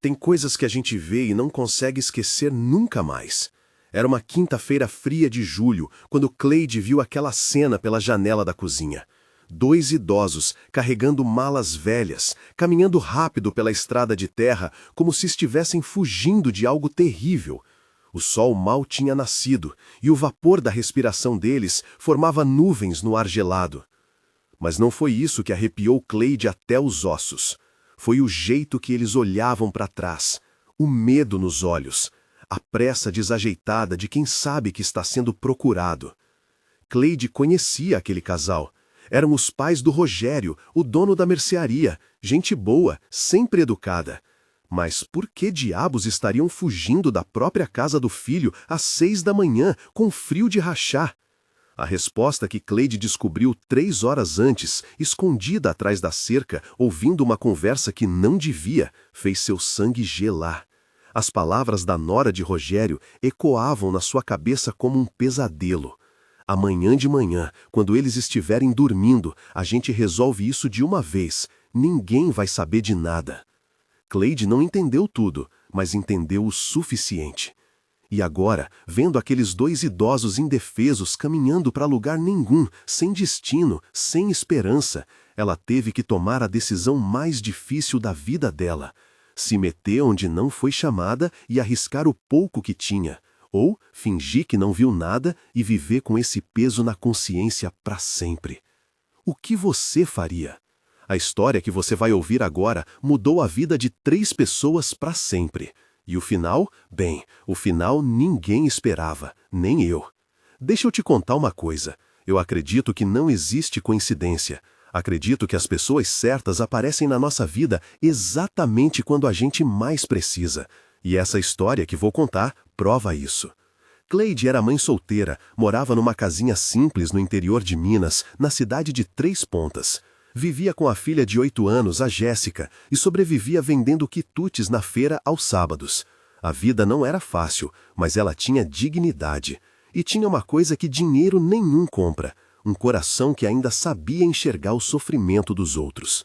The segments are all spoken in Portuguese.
Tem coisas que a gente vê e não consegue esquecer nunca mais. Era uma quinta-feira fria de julho, quando Cleide viu aquela cena pela janela da cozinha. Dois idosos, carregando malas velhas, caminhando rápido pela estrada de terra, como se estivessem fugindo de algo terrível. O sol mal tinha nascido, e o vapor da respiração deles formava nuvens no ar gelado. Mas não foi isso que arrepiou Cleide até os ossos. Foi o jeito que eles olhavam para trás, o medo nos olhos, a pressa desajeitada de quem sabe que está sendo procurado. Cleide conhecia aquele casal. Eram os pais do Rogério, o dono da mercearia, gente boa, sempre educada. Mas por que diabos estariam fugindo da própria casa do filho às 6 da manhã, com frio de rachar? A resposta que Cleide descobriu 3 horas antes, escondida atrás da cerca, ouvindo uma conversa que não devia, fez seu sangue gelar. As palavras da nora de Rogério ecoavam na sua cabeça como um pesadelo. Amanhã de manhã, quando eles estiverem dormindo, a gente resolve isso de uma vez. Ninguém vai saber de nada. Cleide não entendeu tudo, mas entendeu o suficiente. E agora, vendo aqueles dois idosos indefesos caminhando para lugar nenhum, sem destino, sem esperança, ela teve que tomar a decisão mais difícil da vida dela: se meter onde não foi chamada e arriscar o pouco que tinha, ou fingir que não viu nada e viver com esse peso na consciência para sempre. O que você faria? A história que você vai ouvir agora mudou a vida de 3 pessoas para sempre. E o final? Bem, o final ninguém esperava, nem eu. Deixa eu te contar uma coisa. Eu acredito que não existe coincidência. Acredito que as pessoas certas aparecem na nossa vida exatamente quando a gente mais precisa. E essa história que vou contar prova isso. Cleide era mãe solteira, morava numa casinha simples no interior de Minas, na cidade de Três Pontas. Vivia com a filha de 8 anos, a Jéssica, e sobrevivia vendendo quitutes na feira aos sábados. A vida não era fácil, mas ela tinha dignidade. E tinha uma coisa que dinheiro nenhum compra: um coração que ainda sabia enxergar o sofrimento dos outros.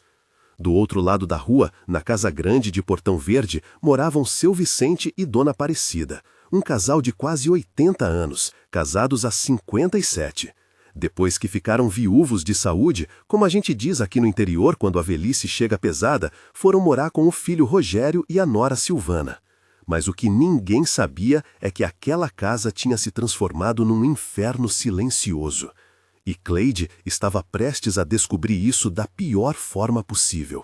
Do outro lado da rua, na casa grande de Portão Verde, moravam seu Vicente e Dona Aparecida, um casal de quase 80 anos, casados há 57. Depois que ficaram viúvos de saúde, como a gente diz aqui no interior quando a velhice chega pesada, foram morar com o filho Rogério e a nora Silvana. Mas o que ninguém sabia é que aquela casa tinha se transformado num inferno silencioso. E Cleide estava prestes a descobrir isso da pior forma possível.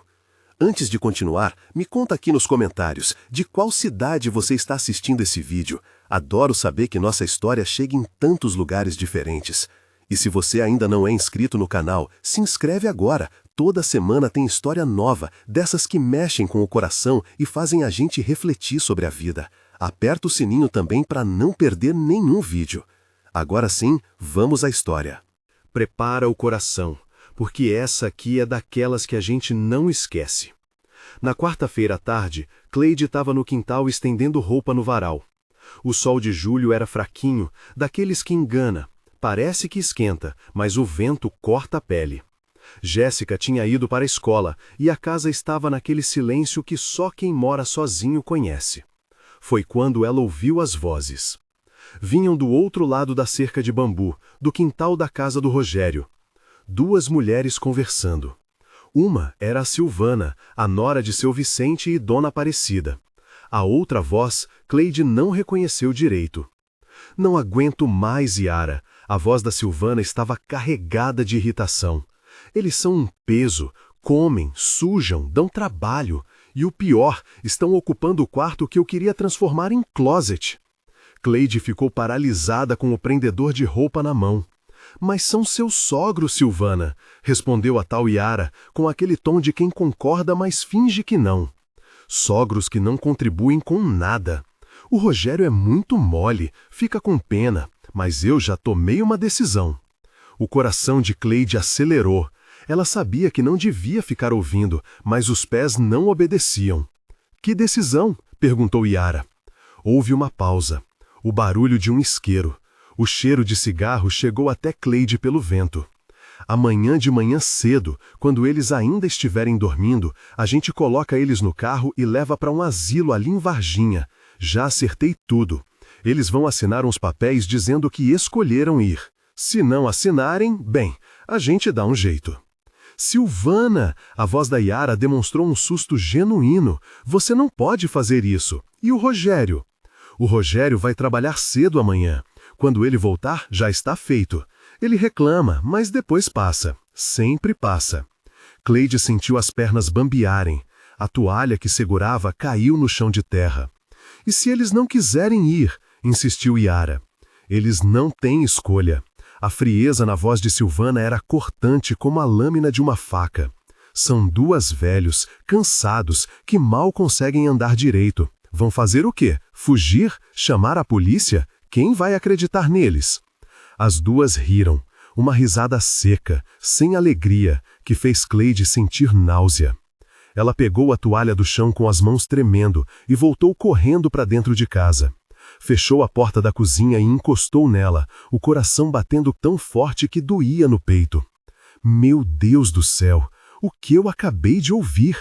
Antes de continuar, me conta aqui nos comentários de qual cidade você está assistindo esse vídeo. Adoro saber que nossa história chega em tantos lugares diferentes. E se você ainda não é inscrito no canal, se inscreve agora. Toda semana tem história nova, dessas que mexem com o coração e fazem a gente refletir sobre a vida. Aperta o sininho também para não perder nenhum vídeo. Agora sim, vamos à história. Prepara o coração, porque essa aqui é daquelas que a gente não esquece. Na quarta-feira à tarde, Cleide estava no quintal estendendo roupa no varal. O sol de julho era fraquinho, daqueles que engana. Parece que esquenta, mas o vento corta a pele. Jéssica tinha ido para a escola e a casa estava naquele silêncio que só quem mora sozinho conhece. Foi quando ela ouviu as vozes. Vinham do outro lado da cerca de bambu, do quintal da casa do Rogério. 2 mulheres conversando. Uma era a Silvana, a nora de seu Vicente e Dona Aparecida. A outra voz, Cleide não reconheceu direito. Não aguento mais, Yara. A voz da Silvana estava carregada de irritação. Eles são um peso, comem, sujam, dão trabalho. E o pior, estão ocupando o quarto que eu queria transformar em closet. Cleide ficou paralisada com o prendedor de roupa na mão. Mas são seus sogros, Silvana, respondeu a tal Yara, com aquele tom de quem concorda, mas finge que não. Sogros que não contribuem com nada. O Rogério é muito mole, fica com pena. Mas eu já tomei uma decisão. O coração de Cleide acelerou. Ela sabia que não devia ficar ouvindo, mas os pés não obedeciam. Que decisão? Perguntou Yara. Houve uma pausa. O barulho de um isqueiro. O cheiro de cigarro chegou até Cleide pelo vento. Amanhã de manhã cedo, quando eles ainda estiverem dormindo, a gente coloca eles no carro e leva para um asilo ali em Varginha. Já acertei tudo. Eles vão assinar uns papéis dizendo que escolheram ir. Se não assinarem, bem, a gente dá um jeito. Silvana, a voz da Yara demonstrou um susto genuíno. Você não pode fazer isso. E o Rogério? O Rogério vai trabalhar cedo amanhã. Quando ele voltar, já está feito. Ele reclama, mas depois passa. Sempre passa. Cleide sentiu as pernas bambearem. A toalha que segurava caiu no chão de terra. E se eles não quiserem ir? Insistiu Yara. Eles não têm escolha. A frieza na voz de Silvana era cortante como a lâmina de uma faca. São duas velhos, cansados, que mal conseguem andar direito. Vão fazer o quê? Fugir? Chamar a polícia? Quem vai acreditar neles? As duas riram. Uma risada seca, sem alegria, que fez Cleide sentir náusea. Ela pegou a toalha do chão com as mãos tremendo e voltou correndo para dentro de casa. Fechou a porta da cozinha e encostou nela, o coração batendo tão forte que doía no peito. Meu Deus do céu, o que eu acabei de ouvir?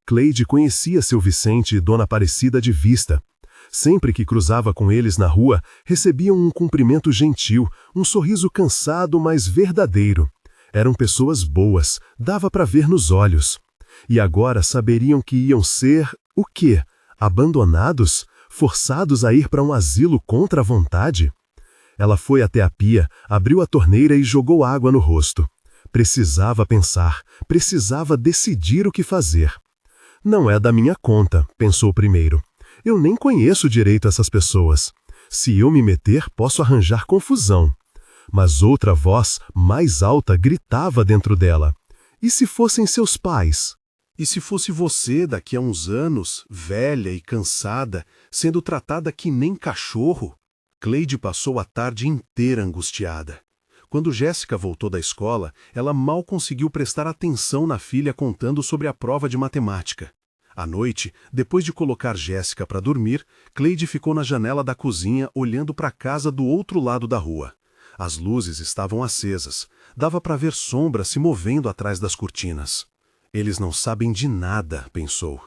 Cleide conhecia seu Vicente e Dona Aparecida de vista. Sempre que cruzava com eles na rua, recebiam um cumprimento gentil, um sorriso cansado, mas verdadeiro. Eram pessoas boas, dava para ver nos olhos. E agora saberiam que iam ser, o quê? Abandonados? Forçados a ir para um asilo contra a vontade? Ela foi até a pia, abriu a torneira e jogou água no rosto. Precisava pensar, precisava decidir o que fazer. Não é da minha conta, pensou primeiro. Eu nem conheço direito essas pessoas. Se eu me meter, posso arranjar confusão. Mas outra voz, mais alta, gritava dentro dela. E se fossem seus pais? E se fosse você daqui a uns anos, velha e cansada, sendo tratada que nem cachorro? Cleide passou a tarde inteira angustiada. Quando Jéssica voltou da escola, ela mal conseguiu prestar atenção na filha contando sobre a prova de matemática. À noite, depois de colocar Jéssica para dormir, Cleide ficou na janela da cozinha olhando para a casa do outro lado da rua. As luzes estavam acesas. Dava para ver sombras se movendo atrás das cortinas. Eles não sabem de nada, pensou.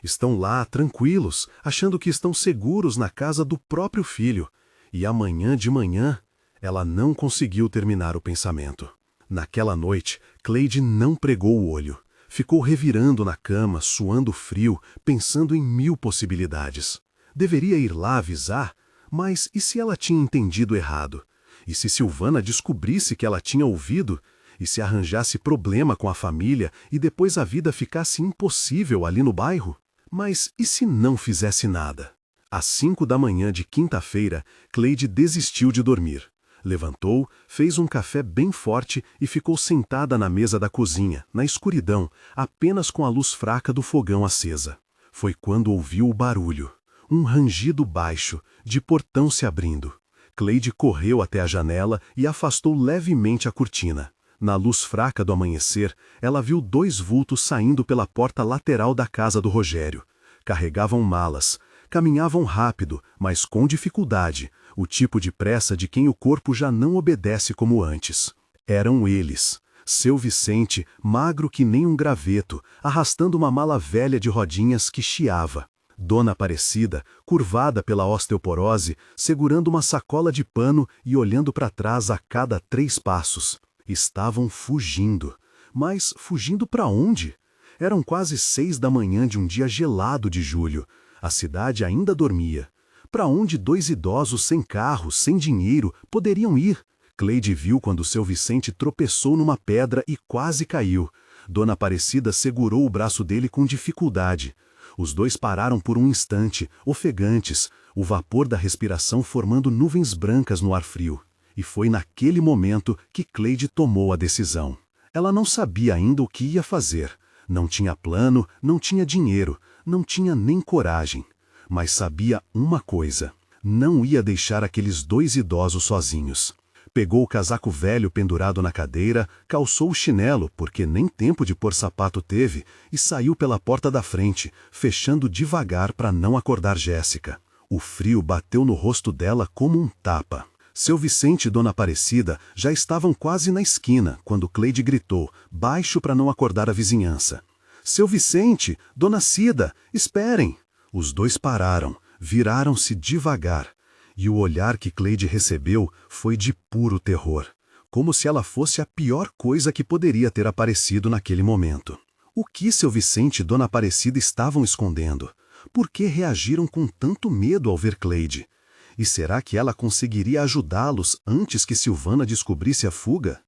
Estão lá, tranquilos, achando que estão seguros na casa do próprio filho. E amanhã de manhã, ela não conseguiu terminar o pensamento. Naquela noite, Cleide não pregou o olho. Ficou revirando na cama, suando frio, pensando em 1000 possibilidades. Deveria ir lá avisar, mas e se ela tinha entendido errado? E se Silvana descobrisse que ela tinha ouvido? E se arranjasse problema com a família e depois a vida ficasse impossível ali no bairro? Mas e se não fizesse nada? Às 5 da manhã de quinta-feira, Cleide desistiu de dormir. Levantou, fez um café bem forte e ficou sentada na mesa da cozinha, na escuridão, apenas com a luz fraca do fogão acesa. Foi quando ouviu o barulho. Um rangido baixo, de portão se abrindo. Cleide correu até a janela e afastou levemente a cortina. Na luz fraca do amanhecer, ela viu 2 vultos saindo pela porta lateral da casa do Rogério. Carregavam malas. Caminhavam rápido, mas com dificuldade, o tipo de pressa de quem o corpo já não obedece como antes. Eram eles. Seu Vicente, magro que nem um graveto, arrastando uma mala velha de rodinhas que chiava. Dona Aparecida, curvada pela osteoporose, segurando uma sacola de pano e olhando para trás a cada 3 passos. Estavam fugindo. Mas fugindo para onde? Eram quase 6 da manhã de um dia gelado de julho. A cidade ainda dormia. Para onde 2 idosos sem carro, sem dinheiro, poderiam ir? Cleide viu quando seu Vicente tropeçou numa pedra e quase caiu. Dona Aparecida segurou o braço dele com dificuldade. Os dois pararam por um instante, ofegantes, o vapor da respiração formando nuvens brancas no ar frio. E foi naquele momento que Cleide tomou a decisão. Ela não sabia ainda o que ia fazer. Não tinha plano, não tinha dinheiro, não tinha nem coragem. Mas sabia uma coisa: não ia deixar aqueles 2 idosos sozinhos. Pegou o casaco velho pendurado na cadeira, calçou o chinelo, porque nem tempo de pôr sapato teve, e saiu pela porta da frente, fechando devagar para não acordar Jéssica. O frio bateu no rosto dela como um tapa. Seu Vicente e Dona Aparecida já estavam quase na esquina quando Cleide gritou, baixo para não acordar a vizinhança. Seu Vicente, Dona Cida, esperem! Os dois pararam, viraram-se devagar, e o olhar que Cleide recebeu foi de puro terror, como se ela fosse a pior coisa que poderia ter aparecido naquele momento. O que seu Vicente e Dona Aparecida estavam escondendo? Por que reagiram com tanto medo ao ver Cleide? E será que ela conseguiria ajudá-los antes que Silvana descobrisse a fuga?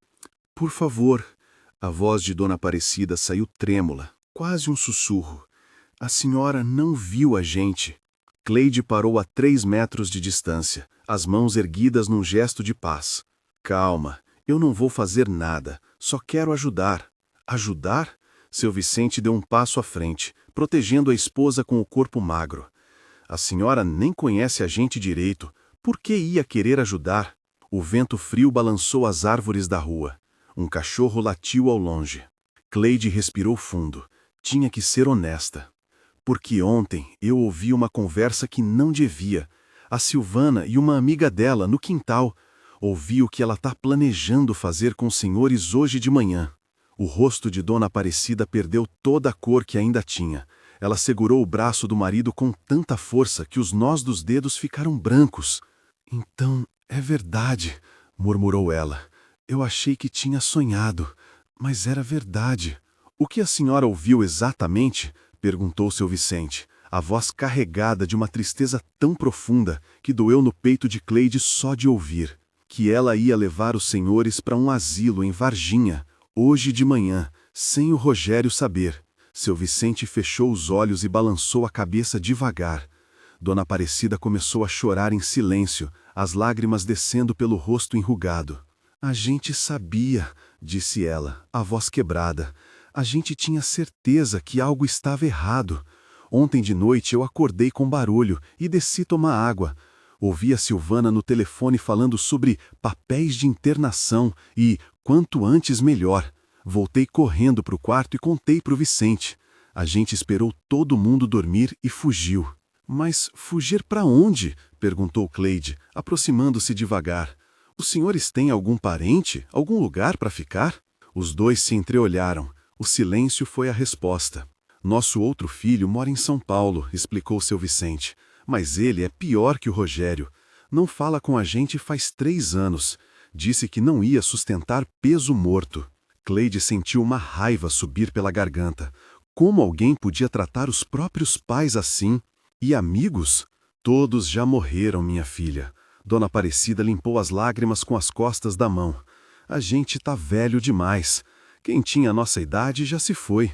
Por favor, a voz de Dona Aparecida saiu trêmula, quase um sussurro. A senhora não viu a gente. Cleide parou a 3 metros de distância, as mãos erguidas num gesto de paz. Calma, eu não vou fazer nada, só quero ajudar. Ajudar? Seu Vicente deu um passo à frente, protegendo a esposa com o corpo magro. A senhora nem conhece a gente direito, por que ia querer ajudar? O vento frio balançou as árvores da rua. Um cachorro latiu ao longe. Cleide respirou fundo. Tinha que ser honesta. Porque ontem eu ouvi uma conversa que não devia. A Silvana e uma amiga dela no quintal. Ouvi o que ela está planejando fazer com os senhores hoje de manhã. O rosto de Dona Aparecida perdeu toda a cor que ainda tinha. Ela segurou o braço do marido com tanta força que os nós dos dedos ficaram brancos. Então, é verdade, murmurou ela. Eu achei que tinha sonhado, mas era verdade. O que a senhora ouviu exatamente? Perguntou seu Vicente, a voz carregada de uma tristeza tão profunda que doeu no peito de Cleide só de ouvir. Que ela ia levar os senhores para um asilo em Varginha, hoje de manhã, sem o Rogério saber. Seu Vicente fechou os olhos e balançou a cabeça devagar. Dona Aparecida começou a chorar em silêncio, as lágrimas descendo pelo rosto enrugado. A gente sabia, disse ela, a voz quebrada. A gente tinha certeza que algo estava errado. Ontem de noite eu acordei com barulho e desci tomar água. Ouvi a Silvana no telefone falando sobre papéis de internação e, quanto antes melhor. Voltei correndo para o quarto e contei para o Vicente. A gente esperou todo mundo dormir e fugiu. Mas fugir para onde? Perguntou Cleide, aproximando-se devagar. Os senhores têm algum parente, algum lugar para ficar? Os dois se entreolharam. O silêncio foi a resposta. Nosso outro filho mora em São Paulo, explicou seu Vicente. Mas ele é pior que o Rogério. Não fala com a gente faz 3 anos. Disse que não ia sustentar peso morto. Cleide sentiu uma raiva subir pela garganta. Como alguém podia tratar os próprios pais assim? E amigos? Todos já morreram, minha filha. Dona Aparecida limpou as lágrimas com as costas da mão. A gente tá velho demais. Quem tinha nossa idade já se foi.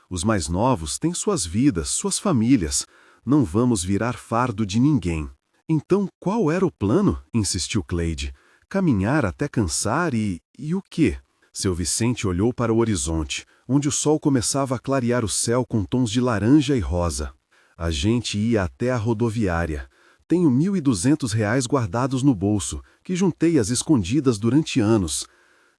Os mais novos têm suas vidas, suas famílias. Não vamos virar fardo de ninguém. Então, qual era o plano? Insistiu Cleide. Caminhar até cansar e o quê? Seu Vicente olhou para o horizonte, onde o sol começava a clarear o céu com tons de laranja e rosa. A gente ia até a rodoviária. Tenho R$ 1.200 guardados no bolso, que juntei às escondidas durante anos.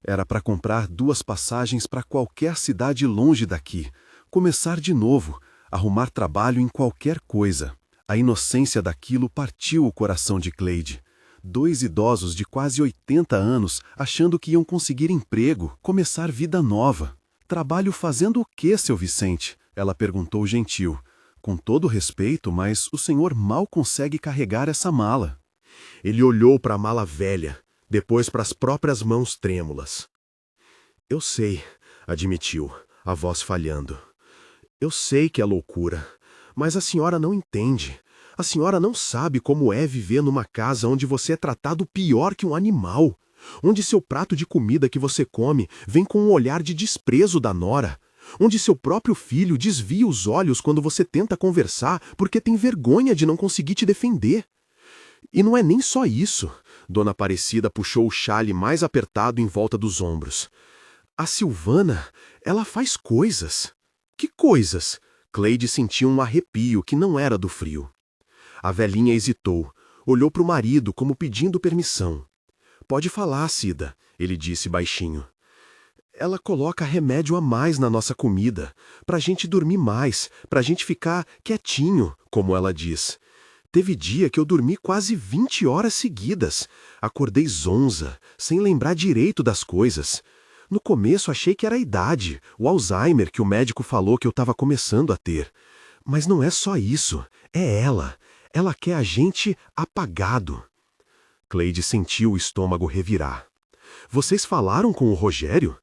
Era para comprar 2 passagens para qualquer cidade longe daqui. Começar de novo, arrumar trabalho em qualquer coisa. A inocência daquilo partiu o coração de Cleide. 2 idosos de quase 80 anos achando que iam conseguir emprego, começar vida nova. Trabalho fazendo o quê, seu Vicente? Ela perguntou gentil. Com todo respeito, mas o senhor mal consegue carregar essa mala. Ele olhou para a mala velha, depois para as próprias mãos trêmulas. Eu sei, admitiu, a voz falhando. Eu sei que é loucura, mas a senhora não entende. A senhora não sabe como é viver numa casa onde você é tratado pior que um animal, onde seu prato de comida que você come vem com um olhar de desprezo da nora, onde seu próprio filho desvia os olhos quando você tenta conversar porque tem vergonha de não conseguir te defender. E não é nem só isso. Dona Aparecida puxou o xale mais apertado em volta dos ombros. A Silvana, ela faz coisas. Que coisas? Cleide sentiu um arrepio que não era do frio. A velhinha hesitou, olhou para o marido como pedindo permissão. Pode falar, Cida, ele disse baixinho. Ela coloca remédio a mais na nossa comida, pra gente dormir mais, pra gente ficar quietinho, como ela diz. Teve dia que eu dormi quase 20 horas seguidas. Acordei zonza, sem lembrar direito das coisas. No começo achei que era a idade, o Alzheimer que o médico falou que eu estava começando a ter. Mas não é só isso, é ela. Ela quer a gente apagado. Cleide sentiu o estômago revirar. Vocês falaram com o Rogério?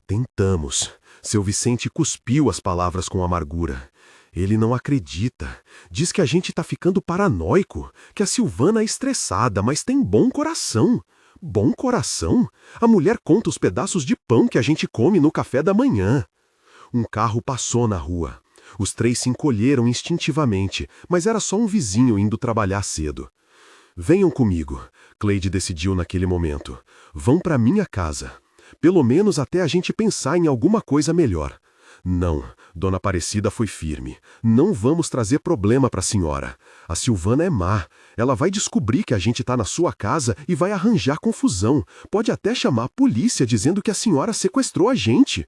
Tentamos. Seu Vicente cuspiu as palavras com amargura. Ele não acredita. Diz que a gente tá ficando paranoico, que a Silvana é estressada, mas tem bom coração. Bom coração? A mulher conta os pedaços de pão que a gente come no café da manhã. Um carro passou na rua. Os três se encolheram instintivamente, mas era só um vizinho indo trabalhar cedo. Venham comigo, Cleide decidiu naquele momento. Vão para minha casa. Pelo menos até a gente pensar em alguma coisa melhor. Não, Dona Aparecida foi firme. Não vamos trazer problema para a senhora. A Silvana é má. Ela vai descobrir que a gente está na sua casa e vai arranjar confusão. Pode até chamar a polícia dizendo que a senhora sequestrou a gente.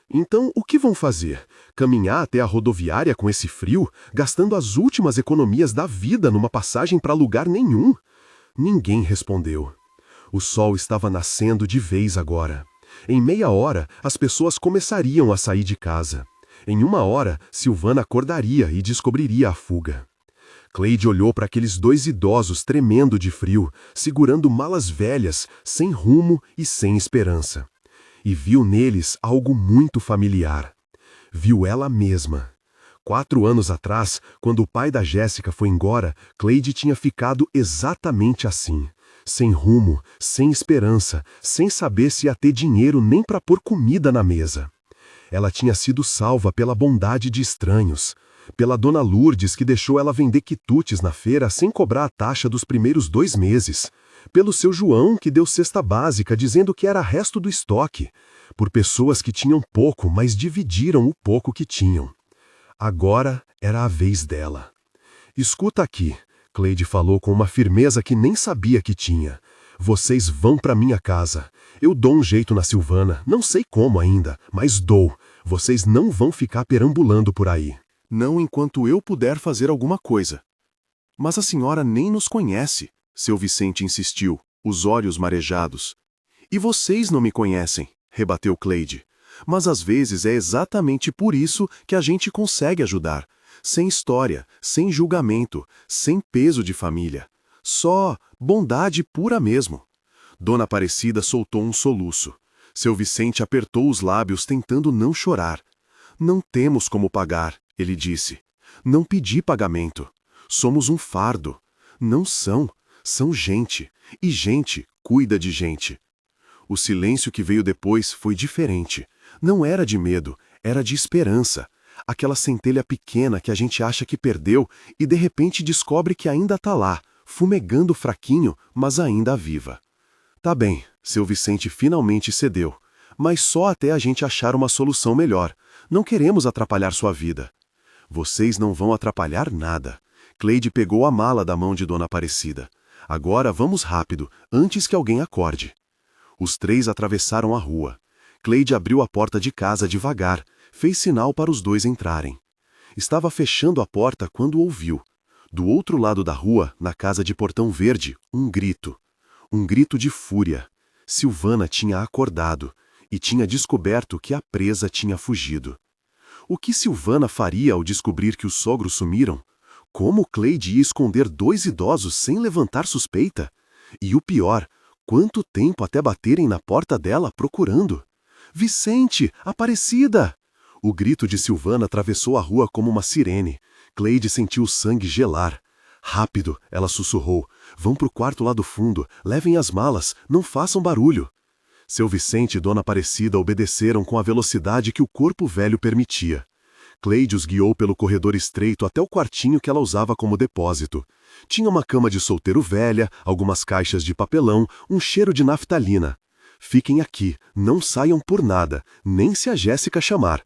Então, o que vão fazer? Caminhar até a rodoviária com esse frio, gastando as últimas economias da vida numa passagem para lugar nenhum? Ninguém respondeu. O sol estava nascendo de vez agora. Em meia hora, as pessoas começariam a sair de casa. Em uma hora, Silvana acordaria e descobriria a fuga. Cleide olhou para aqueles dois idosos tremendo de frio, segurando malas velhas, sem rumo e sem esperança. E viu neles algo muito familiar. Viu ela mesma. 4 anos atrás, quando o pai da Jéssica foi embora, Cleide tinha ficado exatamente assim. Sem rumo, sem esperança, sem saber se ia ter dinheiro nem para pôr comida na mesa. Ela tinha sido salva pela bondade de estranhos, pela dona Lourdes que deixou ela vender quitutes na feira sem cobrar a taxa dos primeiros 2 meses, pelo seu João que deu cesta básica dizendo que era resto do estoque, por pessoas que tinham pouco, mas dividiram o pouco que tinham. Agora era a vez dela. Escuta aqui, Cleide falou com uma firmeza que nem sabia que tinha. Vocês vão para minha casa. Eu dou um jeito na Silvana, não sei como ainda, mas dou. Vocês não vão ficar perambulando por aí. Não enquanto eu puder fazer alguma coisa. Mas a senhora nem nos conhece, seu Vicente insistiu, os olhos marejados. E vocês não me conhecem, rebateu Cleide. Mas às vezes é exatamente por isso que a gente consegue ajudar. Sem história, sem julgamento, sem peso de família. Só bondade pura mesmo. Dona Aparecida soltou um soluço. Seu Vicente apertou os lábios tentando não chorar. Não temos como pagar, ele disse. Não pedi pagamento. Somos um fardo. Não são. São gente. E gente cuida de gente. O silêncio que veio depois foi diferente. Não era de medo, era de esperança. Aquela centelha pequena que a gente acha que perdeu e de repente descobre que ainda está lá, fumegando fraquinho, mas ainda viva. Tá bem, seu Vicente finalmente cedeu, mas só até a gente achar uma solução melhor. Não queremos atrapalhar sua vida. Vocês não vão atrapalhar nada. Cleide pegou a mala da mão de Dona Aparecida. Agora vamos rápido, antes que alguém acorde. Os 3 atravessaram a rua. Cleide abriu a porta de casa devagar, fez sinal para os 2 entrarem. Estava fechando a porta quando ouviu. Do outro lado da rua, na casa de Portão Verde, um grito. Um grito de fúria. Silvana tinha acordado e tinha descoberto que a presa tinha fugido. O que Silvana faria ao descobrir que os sogros sumiram? Como Cleide ia esconder 2 idosos sem levantar suspeita? E o pior, quanto tempo até baterem na porta dela procurando? Vicente! Aparecida! O grito de Silvana atravessou a rua como uma sirene. Cleide sentiu o sangue gelar. Rápido, ela sussurrou. Vão pro quarto lá do fundo, levem as malas, não façam barulho. Seu Vicente e Dona Aparecida obedeceram com a velocidade que o corpo velho permitia. Cleide os guiou pelo corredor estreito até o quartinho que ela usava como depósito. Tinha uma cama de solteiro velha, algumas caixas de papelão, um cheiro de naftalina. Fiquem aqui, não saiam por nada, nem se a Jéssica chamar.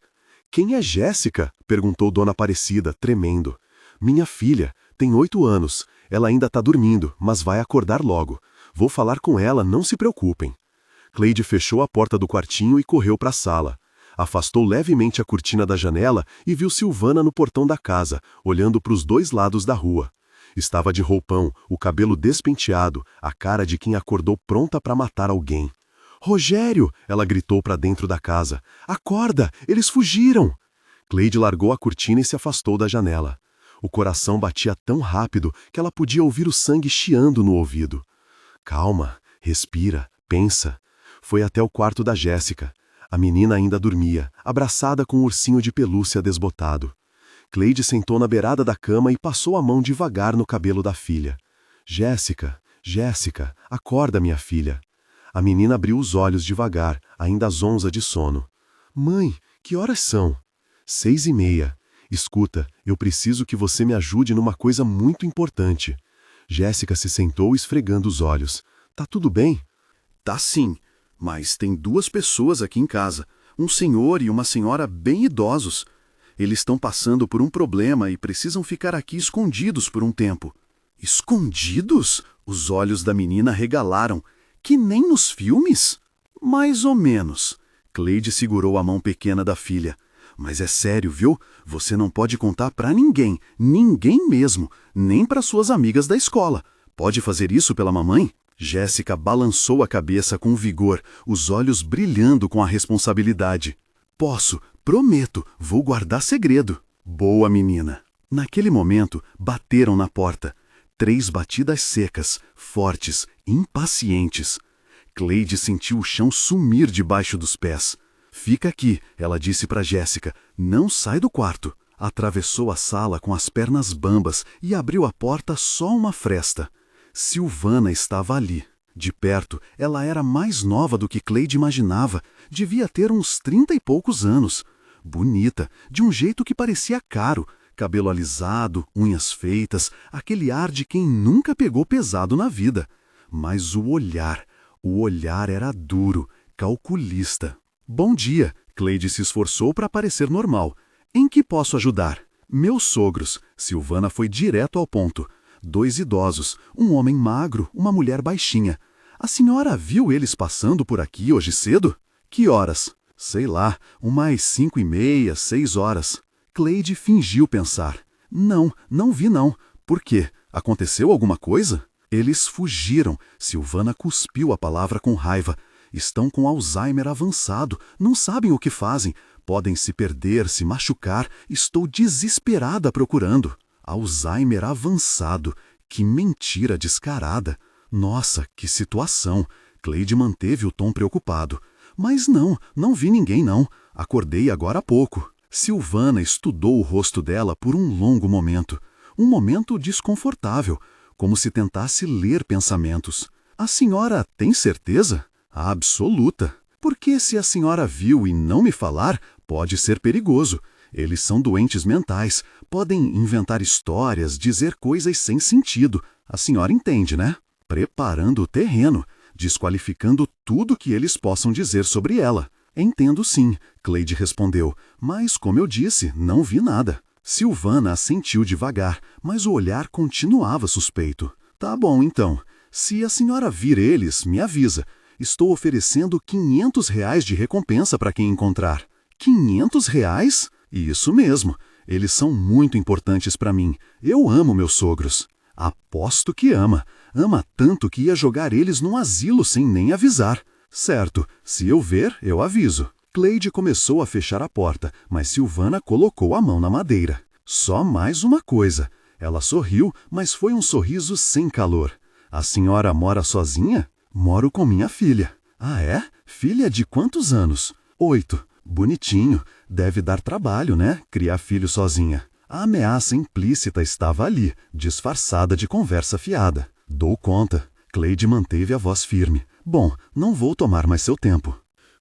Quem é Jéssica? Perguntou Dona Aparecida, tremendo. Minha filha, tem 8 anos. Ela ainda está dormindo, mas vai acordar logo. Vou falar com ela, não se preocupem. Cleide fechou a porta do quartinho e correu para a sala. Afastou levemente a cortina da janela e viu Silvana no portão da casa, olhando para os 2 lados da rua. Estava de roupão, o cabelo despenteado, a cara de quem acordou pronta para matar alguém. Rogério! Ela gritou para dentro da casa. Acorda! Eles fugiram! Cleide largou a cortina e se afastou da janela. O coração batia tão rápido que ela podia ouvir o sangue chiando no ouvido. Calma, respira, pensa. Foi até o quarto da Jéssica. A menina ainda dormia, abraçada com um ursinho de pelúcia desbotado. Cleide sentou na beirada da cama e passou a mão devagar no cabelo da filha. Jéssica, Jéssica, acorda, minha filha. A menina abriu os olhos devagar, ainda zonza de sono. Mãe, que horas são? 6:30. Escuta, eu preciso que você me ajude numa coisa muito importante. Jéssica se sentou esfregando os olhos. Tá tudo bem? Tá sim, mas tem 2 pessoas aqui em casa, um senhor e uma senhora bem idosos. Eles estão passando por um problema e precisam ficar aqui escondidos por um tempo. Escondidos? Os olhos da menina regalaram. Que nem nos filmes? Mais ou menos. Cleide segurou a mão pequena da filha. Mas é sério, viu? Você não pode contar pra ninguém, ninguém mesmo, nem para suas amigas da escola. Pode fazer isso pela mamãe? Jéssica balançou a cabeça com vigor, os olhos brilhando com a responsabilidade. Posso, prometo, vou guardar segredo. Boa menina. Naquele momento, bateram na porta. 3 batidas secas, fortes, impacientes. Cleide sentiu o chão sumir debaixo dos pés. Fica aqui, ela disse para Jéssica. Não sai do quarto. Atravessou a sala com as pernas bambas e abriu a porta só uma fresta. Silvana estava ali. De perto, ela era mais nova do que Cleide imaginava. Devia ter uns 30 e poucos anos. Bonita, de um jeito que parecia caro. Cabelo alisado, unhas feitas, aquele ar de quem nunca pegou pesado na vida. Mas o olhar era duro, calculista. Bom dia, Cleide se esforçou para parecer normal. Em que posso ajudar? Meus sogros. Silvana foi direto ao ponto. 2 idosos, um homem magro, uma mulher baixinha. A senhora viu eles passando por aqui hoje cedo? Que horas? Sei lá, umas 5:30, 6 horas. Cleide fingiu pensar. Não vi não. Por quê? Aconteceu alguma coisa? Eles fugiram. Silvana cuspiu a palavra com raiva. Estão com Alzheimer avançado, não sabem o que fazem. Podem se perder, se machucar. Estou desesperada procurando. Alzheimer avançado. Que mentira descarada. Nossa, que situação. Cleide manteve o tom preocupado. Mas não vi ninguém não. Acordei agora há pouco. Silvana estudou o rosto dela por um longo momento. Um momento desconfortável, como se tentasse ler pensamentos. A senhora tem certeza? Absoluta. Porque se a senhora viu e não me falar, pode ser perigoso. Eles são doentes mentais, podem inventar histórias, dizer coisas sem sentido. A senhora entende, né? Preparando o terreno, desqualificando tudo que eles possam dizer sobre ela. Entendo sim, Cleide respondeu, mas, como eu disse, não vi nada. Silvana assentiu devagar, mas o olhar continuava suspeito. Tá bom, então. Se a senhora vir eles, me avisa. Estou oferecendo R$ 500 de recompensa para quem encontrar. R$ 500? Isso mesmo. Eles são muito importantes para mim. Eu amo meus sogros. Aposto que ama. Ama tanto que ia jogar eles num asilo sem nem avisar. Certo, se eu ver, eu aviso. Cleide começou a fechar a porta, mas Silvana colocou a mão na madeira. Só mais uma coisa. Ela sorriu, mas foi um sorriso sem calor. A senhora mora sozinha? Moro com minha filha. Ah, é? Filha de quantos anos? 8. Bonitinho. Deve dar trabalho, né? Criar filho sozinha. A ameaça implícita estava ali, disfarçada de conversa fiada. Dou conta. Cleide manteve a voz firme. Bom, não vou tomar mais seu tempo.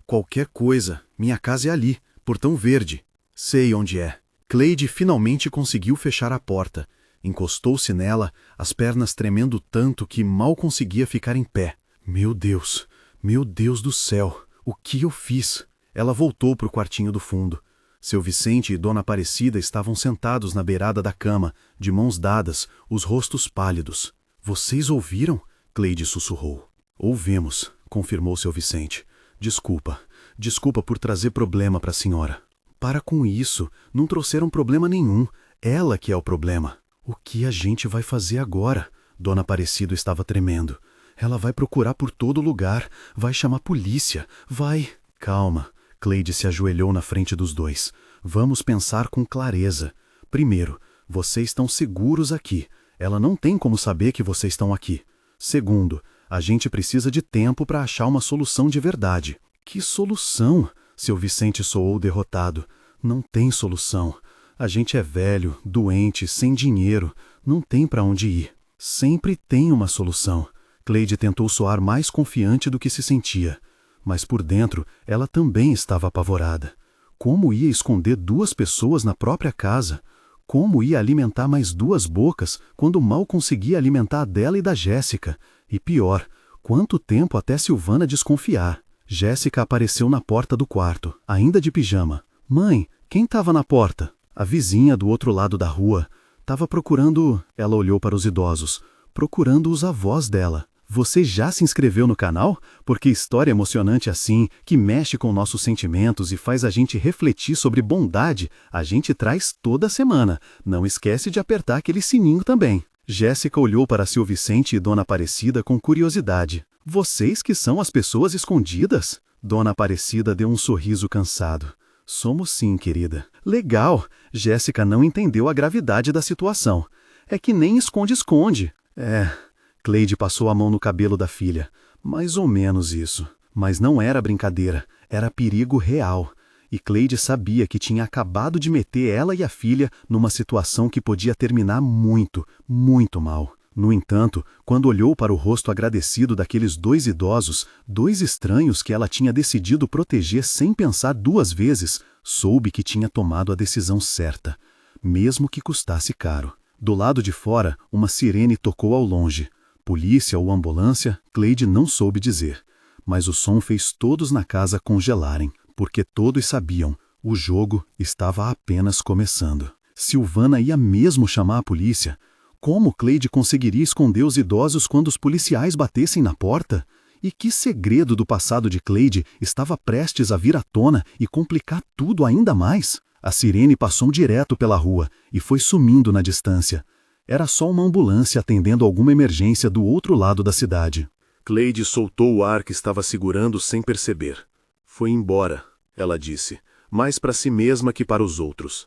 Qualquer coisa. Minha casa é ali, Portão Verde. Sei onde é. Cleide finalmente conseguiu fechar a porta. Encostou-se nela, as pernas tremendo tanto que mal conseguia ficar em pé. Meu Deus do céu, o que eu fiz? Ela voltou para o quartinho do fundo. Seu Vicente e Dona Aparecida estavam sentados na beirada da cama, de mãos dadas, os rostos pálidos. Vocês ouviram? Cleide sussurrou. Ouvimos, confirmou seu Vicente. Desculpa por trazer problema para a senhora. Para com isso, não trouxeram problema nenhum. Ela que é o problema. O que a gente vai fazer agora? Dona Aparecida estava tremendo. Ela vai procurar por todo lugar, vai chamar a polícia, vai... Calma, Cleide se ajoelhou na frente dos dois. Vamos pensar com clareza. Primeiro, vocês estão seguros aqui. Ela não tem como saber que vocês estão aqui. Segundo, a gente precisa de tempo para achar uma solução de verdade. Que solução? Seu Vicente soou derrotado. Não tem solução. A gente é velho, doente, sem dinheiro. Não tem para onde ir. Sempre tem uma solução. Cleide tentou soar mais confiante do que se sentia. Mas por dentro, ela também estava apavorada. Como ia esconder 2 pessoas na própria casa? Como ia alimentar mais 2 bocas quando mal conseguia alimentar a dela e da Jéssica? E pior, quanto tempo até Silvana desconfiar? Jéssica apareceu na porta do quarto, ainda de pijama. Mãe, quem estava na porta? A vizinha do outro lado da rua. Estava procurando... Ela olhou para os idosos. Procurando os avós dela. Você já se inscreveu no canal? Porque história emocionante assim, que mexe com nossos sentimentos e faz a gente refletir sobre bondade, a gente traz toda semana. Não esquece de apertar aquele sininho também. Jéssica olhou para seu Vicente e Dona Aparecida com curiosidade. Vocês que são as pessoas escondidas? Dona Aparecida deu um sorriso cansado. Somos sim, querida. Legal! Jéssica não entendeu a gravidade da situação. É que nem esconde-esconde. Cleide passou a mão no cabelo da filha. Mais ou menos isso. Mas não era brincadeira, era perigo real. E Cleide sabia que tinha acabado de meter ela e a filha numa situação que podia terminar muito, muito mal. No entanto, quando olhou para o rosto agradecido daqueles 2 idosos, 2 estranhos que ela tinha decidido proteger sem pensar 2 vezes, soube que tinha tomado a decisão certa, mesmo que custasse caro. Do lado de fora, uma sirene tocou ao longe. Polícia ou ambulância, Cleide não soube dizer. Mas o som fez todos na casa congelarem, porque todos sabiam, o jogo estava apenas começando. Silvana ia mesmo chamar a polícia. Como Cleide conseguiria esconder os idosos quando os policiais batessem na porta? E que segredo do passado de Cleide estava prestes a vir à tona e complicar tudo ainda mais? A sirene passou direto pela rua e foi sumindo na distância. Era só uma ambulância atendendo alguma emergência do outro lado da cidade. Cleide soltou o ar que estava segurando sem perceber. Foi embora, ela disse, mais para si mesma que para os outros.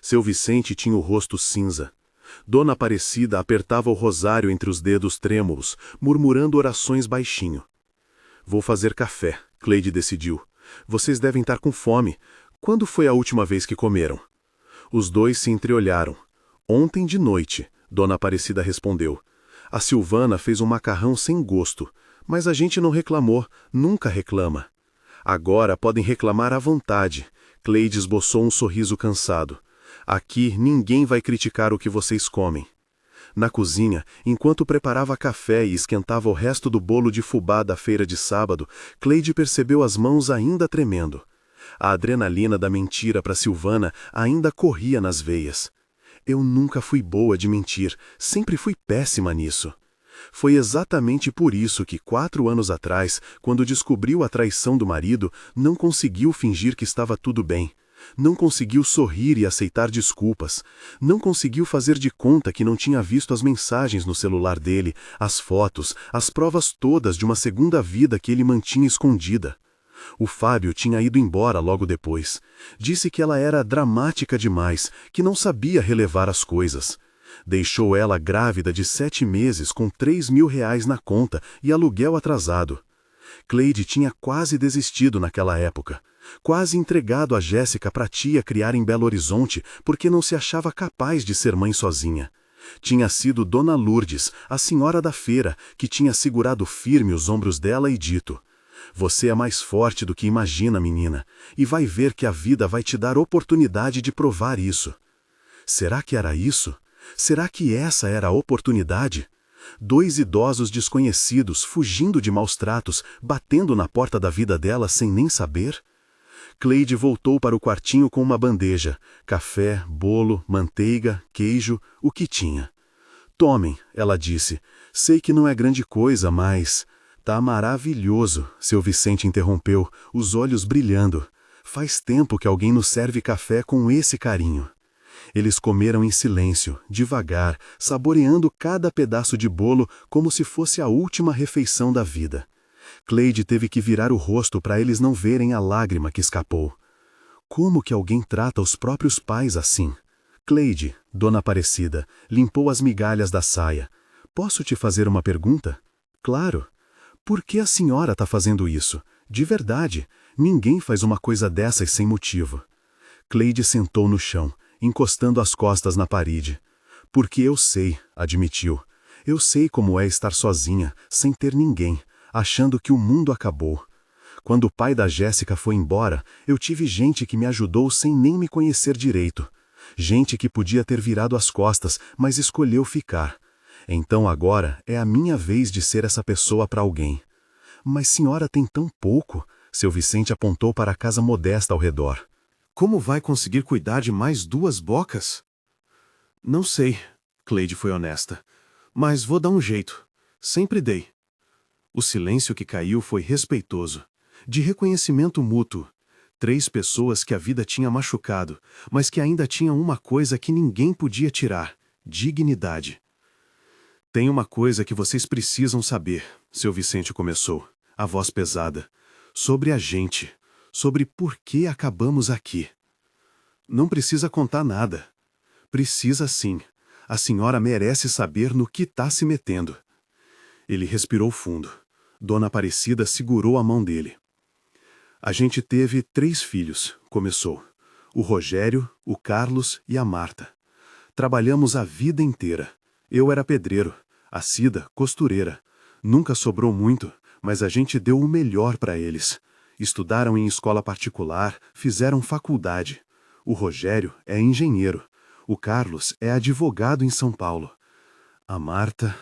Seu Vicente tinha o rosto cinza. Dona Aparecida apertava o rosário entre os dedos trêmulos, murmurando orações baixinho. Vou fazer café, Cleide decidiu. Vocês devem estar com fome. Quando foi a última vez que comeram? Os 2 se entreolharam. Ontem de noite, Dona Aparecida respondeu. A Silvana fez um macarrão sem gosto, mas a gente não reclamou, nunca reclama. Agora podem reclamar à vontade. Cleide esboçou um sorriso cansado. Aqui ninguém vai criticar o que vocês comem. Na cozinha, enquanto preparava café e esquentava o resto do bolo de fubá da feira de sábado, Cleide percebeu as mãos ainda tremendo. A adrenalina da mentira para Silvana ainda corria nas veias. Eu nunca fui boa de mentir, sempre fui péssima nisso. Foi exatamente por isso que 4 anos atrás, quando descobriu a traição do marido, não conseguiu fingir que estava tudo bem. Não conseguiu sorrir e aceitar desculpas. Não conseguiu fazer de conta que não tinha visto as mensagens no celular dele, as fotos, as provas todas de uma segunda vida que ele mantinha escondida. O Fábio tinha ido embora logo depois. Disse que ela era dramática demais, que não sabia relevar as coisas. Deixou ela grávida de 7 meses com R$3.000 na conta e aluguel atrasado. Cleide tinha quase desistido naquela época. Quase entregado a Jéssica para a tia criar em Belo Horizonte porque não se achava capaz de ser mãe sozinha. Tinha sido Dona Lourdes, a senhora da feira, que tinha segurado firme os ombros dela e dito: você é mais forte do que imagina, menina, e vai ver que a vida vai te dar oportunidade de provar isso. Será que era isso? Será que essa era a oportunidade? 2 idosos desconhecidos, fugindo de maus tratos, batendo na porta da vida dela sem nem saber? Cleide voltou para o quartinho com uma bandeja, café, bolo, manteiga, queijo, o que tinha. Tomem, ela disse, sei que não é grande coisa, mas... Tá maravilhoso, seu Vicente interrompeu, os olhos brilhando. Faz tempo que alguém nos serve café com esse carinho. Eles comeram em silêncio, devagar, saboreando cada pedaço de bolo como se fosse a última refeição da vida. Cleide teve que virar o rosto para eles não verem a lágrima que escapou. Como que alguém trata os próprios pais assim? Cleide, Dona Aparecida, limpou as migalhas da saia. Posso te fazer uma pergunta? Claro. Por que a senhora está fazendo isso? De verdade, ninguém faz uma coisa dessas sem motivo. Cleide sentou no chão, encostando as costas na parede. Porque eu sei, admitiu. Eu sei como é estar sozinha, sem ter ninguém, achando que o mundo acabou. Quando o pai da Jéssica foi embora, eu tive gente que me ajudou sem nem me conhecer direito. Gente que podia ter virado as costas, mas escolheu ficar. Então agora é a minha vez de ser essa pessoa para alguém. Mas senhora tem tão pouco, seu Vicente apontou para a casa modesta ao redor. Como vai conseguir cuidar de mais 2 bocas? Não sei, Cleide foi honesta. Mas vou dar um jeito. Sempre dei. O silêncio que caiu foi respeitoso, de reconhecimento mútuo. 3 pessoas que a vida tinha machucado, mas que ainda tinham uma coisa que ninguém podia tirar: dignidade. Tem uma coisa que vocês precisam saber, seu Vicente começou, a voz pesada, sobre a gente, sobre por que acabamos aqui. Não precisa contar nada. Precisa sim. A senhora merece saber no que está se metendo. Ele respirou fundo. Dona Aparecida segurou a mão dele. A gente teve 3 filhos, começou. O Rogério, o Carlos e a Marta. Trabalhamos a vida inteira. Eu era pedreiro, a Cida, costureira. Nunca sobrou muito, mas a gente deu o melhor para eles. Estudaram em escola particular, fizeram faculdade. O Rogério é engenheiro. O Carlos é advogado em São Paulo. A Marta...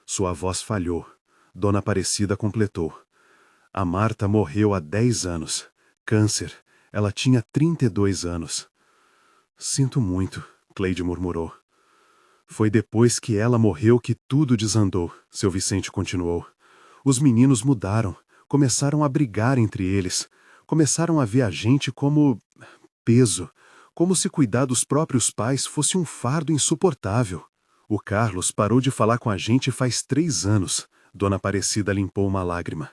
Sua voz falhou. Dona Aparecida completou. A Marta morreu há 10 anos. Câncer. Ela tinha 32 anos. Sinto muito, Cleide murmurou. Foi depois que ela morreu que tudo desandou, seu Vicente continuou. Os meninos mudaram, começaram a brigar entre eles, começaram a ver a gente como peso, como se cuidar dos próprios pais fosse um fardo insuportável. O Carlos parou de falar com a gente faz 3 anos. Dona Aparecida limpou uma lágrima.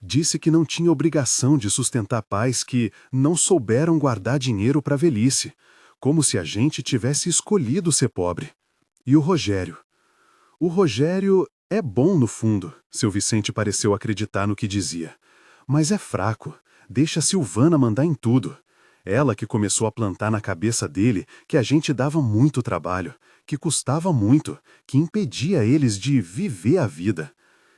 Disse que não tinha obrigação de sustentar pais que não souberam guardar dinheiro para a velhice, como se a gente tivesse escolhido ser pobre. E o Rogério? O Rogério é bom no fundo, seu Vicente pareceu acreditar no que dizia. Mas é fraco, deixa a Silvana mandar em tudo. Ela que começou a plantar na cabeça dele que a gente dava muito trabalho, que custava muito, que impedia eles de viver a vida.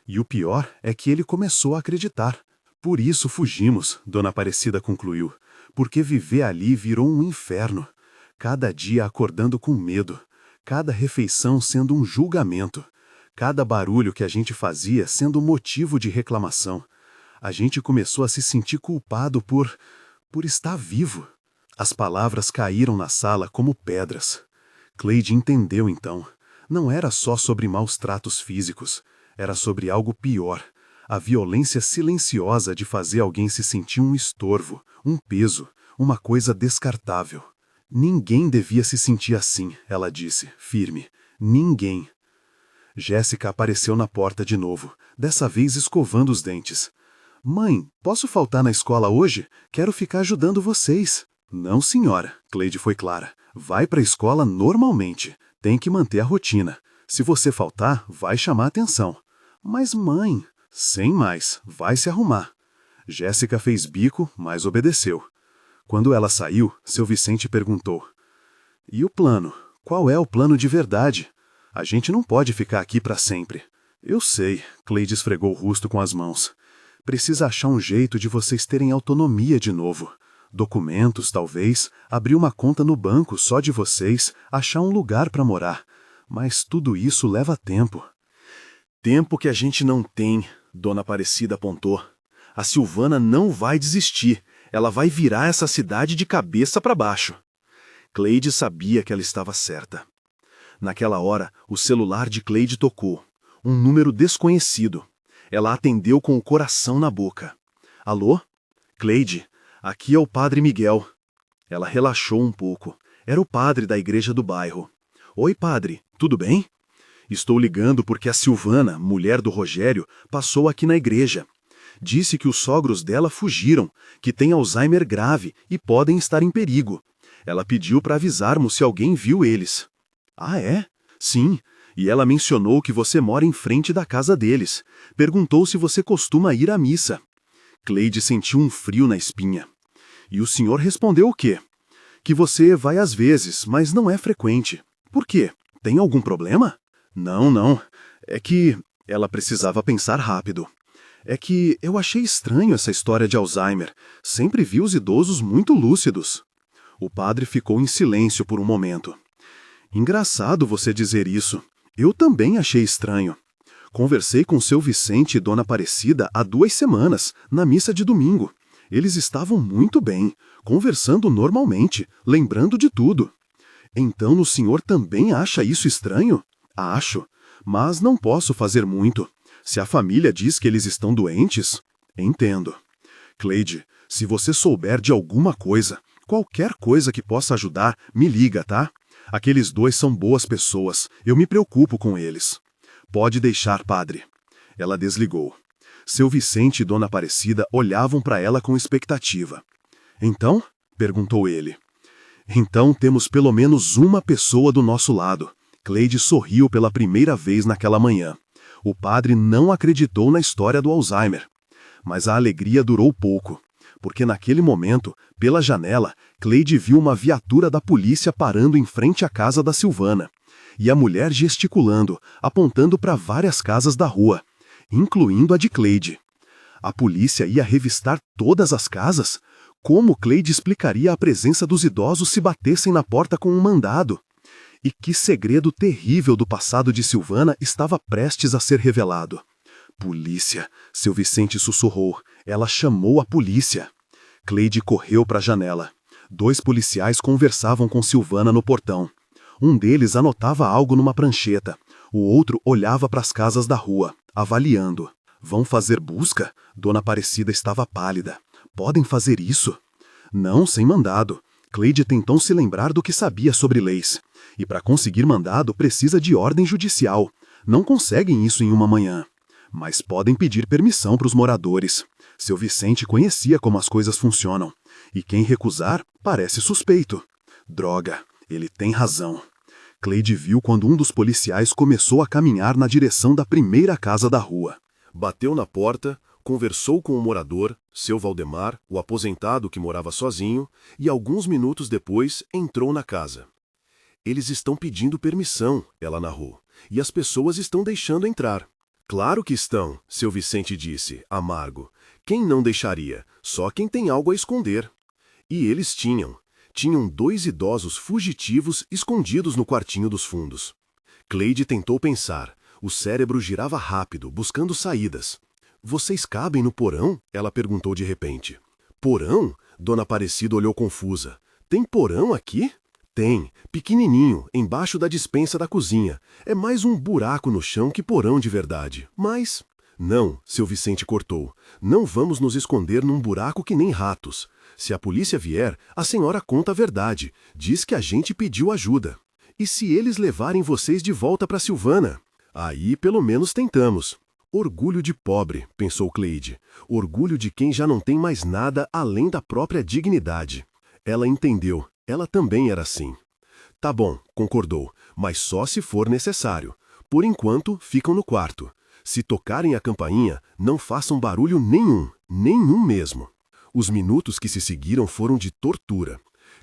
E o pior é que ele começou a acreditar. Por isso fugimos, Dona Aparecida concluiu, porque viver ali virou um inferno. Cada dia acordando com medo, cada refeição sendo um julgamento, cada barulho que a gente fazia sendo motivo de reclamação. A gente começou a se sentir culpado por estar vivo. As palavras caíram na sala como pedras. Cleide entendeu então. Não era só sobre maus tratos físicos. Era sobre algo pior. A violência silenciosa de fazer alguém se sentir um estorvo, um peso, uma coisa descartável. Ninguém devia se sentir assim, ela disse, firme. Ninguém. Jéssica apareceu na porta de novo, dessa vez escovando os dentes. Mãe, posso faltar na escola hoje? Quero ficar ajudando vocês. Não, senhora, Cleide foi clara. Vai para a escola normalmente. Tem que manter a rotina. Se você faltar, vai chamar atenção. Mas mãe... Sem mais, vai se arrumar. Jéssica fez bico, mas obedeceu. Quando ela saiu, seu Vicente perguntou. E o plano? Qual é o plano de verdade? A gente não pode ficar aqui para sempre. Eu sei, Cleide esfregou o rosto com as mãos. Precisa achar um jeito de vocês terem autonomia de novo. Documentos, talvez, abrir uma conta no banco só de vocês, achar um lugar para morar. Mas tudo isso leva tempo. Tempo que a gente não tem, Dona Aparecida apontou. A Silvana não vai desistir. Ela vai virar essa cidade de cabeça para baixo. Cleide sabia que ela estava certa. Naquela hora, o celular de Cleide tocou. Um número desconhecido. Ela atendeu com o coração na boca. Alô? Cleide, aqui é o Padre Miguel. Ela relaxou um pouco. Era o padre da igreja do bairro. Oi, padre, tudo bem? Estou ligando porque a Silvana, mulher do Rogério, passou aqui na igreja. Disse que os sogros dela fugiram, que tem Alzheimer grave e podem estar em perigo. Ela pediu para avisarmos se alguém viu eles. Ah, é? Sim, e ela mencionou que você mora em frente da casa deles. Perguntou se você costuma ir à missa. Cleide sentiu um frio na espinha. E o senhor respondeu o quê? Que você vai às vezes, mas não é frequente. Por quê? Tem algum problema? Não, não. É que... Ela precisava pensar rápido. É que eu achei estranho essa história de Alzheimer. Sempre vi os idosos muito lúcidos. O padre ficou em silêncio por um momento. Engraçado você dizer isso. Eu também achei estranho. Conversei com seu Vicente e Dona Aparecida há 2 semanas, na missa de domingo. Eles estavam muito bem, conversando normalmente, lembrando de tudo. Então o senhor também acha isso estranho? Acho, mas não posso fazer muito. Se a família diz que eles estão doentes, entendo. Cleide, se você souber de alguma coisa, qualquer coisa que possa ajudar, me liga, tá? Aqueles 2 são boas pessoas, eu me preocupo com eles. Pode deixar, padre. Ela desligou. Seu Vicente e Dona Aparecida olhavam para ela com expectativa. Então? Perguntou ele. Então temos pelo menos uma pessoa do nosso lado. Cleide sorriu pela primeira vez naquela manhã. O padre não acreditou na história do Alzheimer. Mas a alegria durou pouco, porque naquele momento, pela janela, Cleide viu uma viatura da polícia parando em frente à casa da Silvana, e a mulher gesticulando, apontando para várias casas da rua, incluindo a de Cleide. A polícia ia revistar todas as casas? Como Cleide explicaria a presença dos idosos se batessem na porta com um mandado? E que segredo terrível do passado de Silvana estava prestes a ser revelado? Polícia, seu Vicente sussurrou. Ela chamou a polícia. Cleide correu para a janela. 2 policiais conversavam com Silvana no portão. Um deles anotava algo numa prancheta. O outro olhava para as casas da rua, avaliando. Vão fazer busca? Dona Aparecida estava pálida. Podem fazer isso? Não, sem mandado. Cleide tentou se lembrar do que sabia sobre leis. E para conseguir mandado precisa de ordem judicial. Não conseguem isso em uma manhã. Mas podem pedir permissão para os moradores. Seu Vicente conhecia como as coisas funcionam. E quem recusar parece suspeito. Droga, ele tem razão. Cleide viu quando um dos policiais começou a caminhar na direção da primeira casa da rua. Bateu na porta, conversou com o morador, seu Valdemar, o aposentado que morava sozinho, e alguns minutos depois entrou na casa. Eles estão pedindo permissão, ela narrou, e as pessoas estão deixando entrar. Claro que estão, seu Vicente disse, amargo. Quem não deixaria? Só quem tem algo a esconder. E eles tinham. Tinham 2 idosos fugitivos escondidos no quartinho dos fundos. Cleide tentou pensar. O cérebro girava rápido, buscando saídas. Vocês cabem no porão? Ela perguntou de repente. Porão? Dona Aparecida olhou confusa. Tem porão aqui? Tem, pequenininho, embaixo da despensa da cozinha. É mais um buraco no chão que porão de verdade. Mas... Não, seu Vicente cortou. Não vamos nos esconder num buraco que nem ratos. Se a polícia vier, a senhora conta a verdade. Diz que a gente pediu ajuda. E se eles levarem vocês de volta para Silvana? Aí pelo menos tentamos. Orgulho de pobre, pensou Cleide. Orgulho de quem já não tem mais nada além da própria dignidade. Ela entendeu. Ela também era assim. Tá bom, concordou, mas só se for necessário. Por enquanto, ficam no quarto. Se tocarem a campainha, não façam barulho nenhum, nenhum mesmo. Os minutos que se seguiram foram de tortura.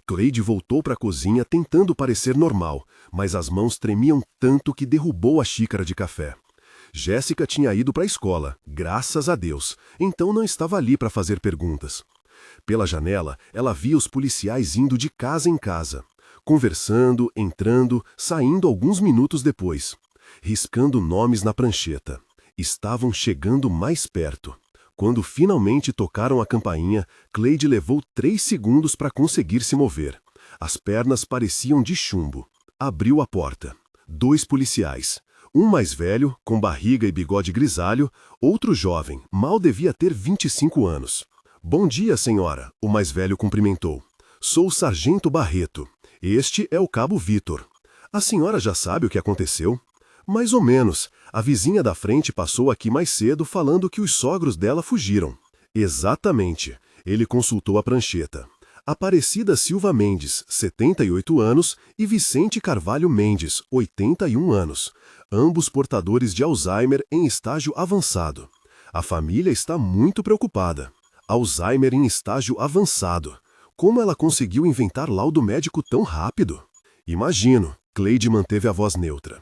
Cleide voltou para a cozinha tentando parecer normal, mas as mãos tremiam tanto que derrubou a xícara de café. Jéssica tinha ido para a escola, graças a Deus, então não estava ali para fazer perguntas. Pela janela, ela via os policiais indo de casa em casa, conversando, entrando, saindo alguns minutos depois, riscando nomes na prancheta. Estavam chegando mais perto. Quando finalmente tocaram a campainha, Cleide levou 3 segundos para conseguir se mover. As pernas pareciam de chumbo. Abriu a porta. 2 policiais. Um mais velho, com barriga e bigode grisalho, outro jovem, mal devia ter 25 anos. Bom dia, senhora, o mais velho cumprimentou. Sou o sargento Barreto. Este é o cabo Vitor. A senhora já sabe o que aconteceu? Mais ou menos. A vizinha da frente passou aqui mais cedo falando que os sogros dela fugiram. Exatamente. Ele consultou a prancheta. Aparecida Silva Mendes, 78 anos, e Vicente Carvalho Mendes, 81 anos, ambos portadores de Alzheimer em estágio avançado. A família está muito preocupada. Alzheimer em estágio avançado. Como ela conseguiu inventar laudo médico tão rápido? Imagino. Cleide manteve a voz neutra.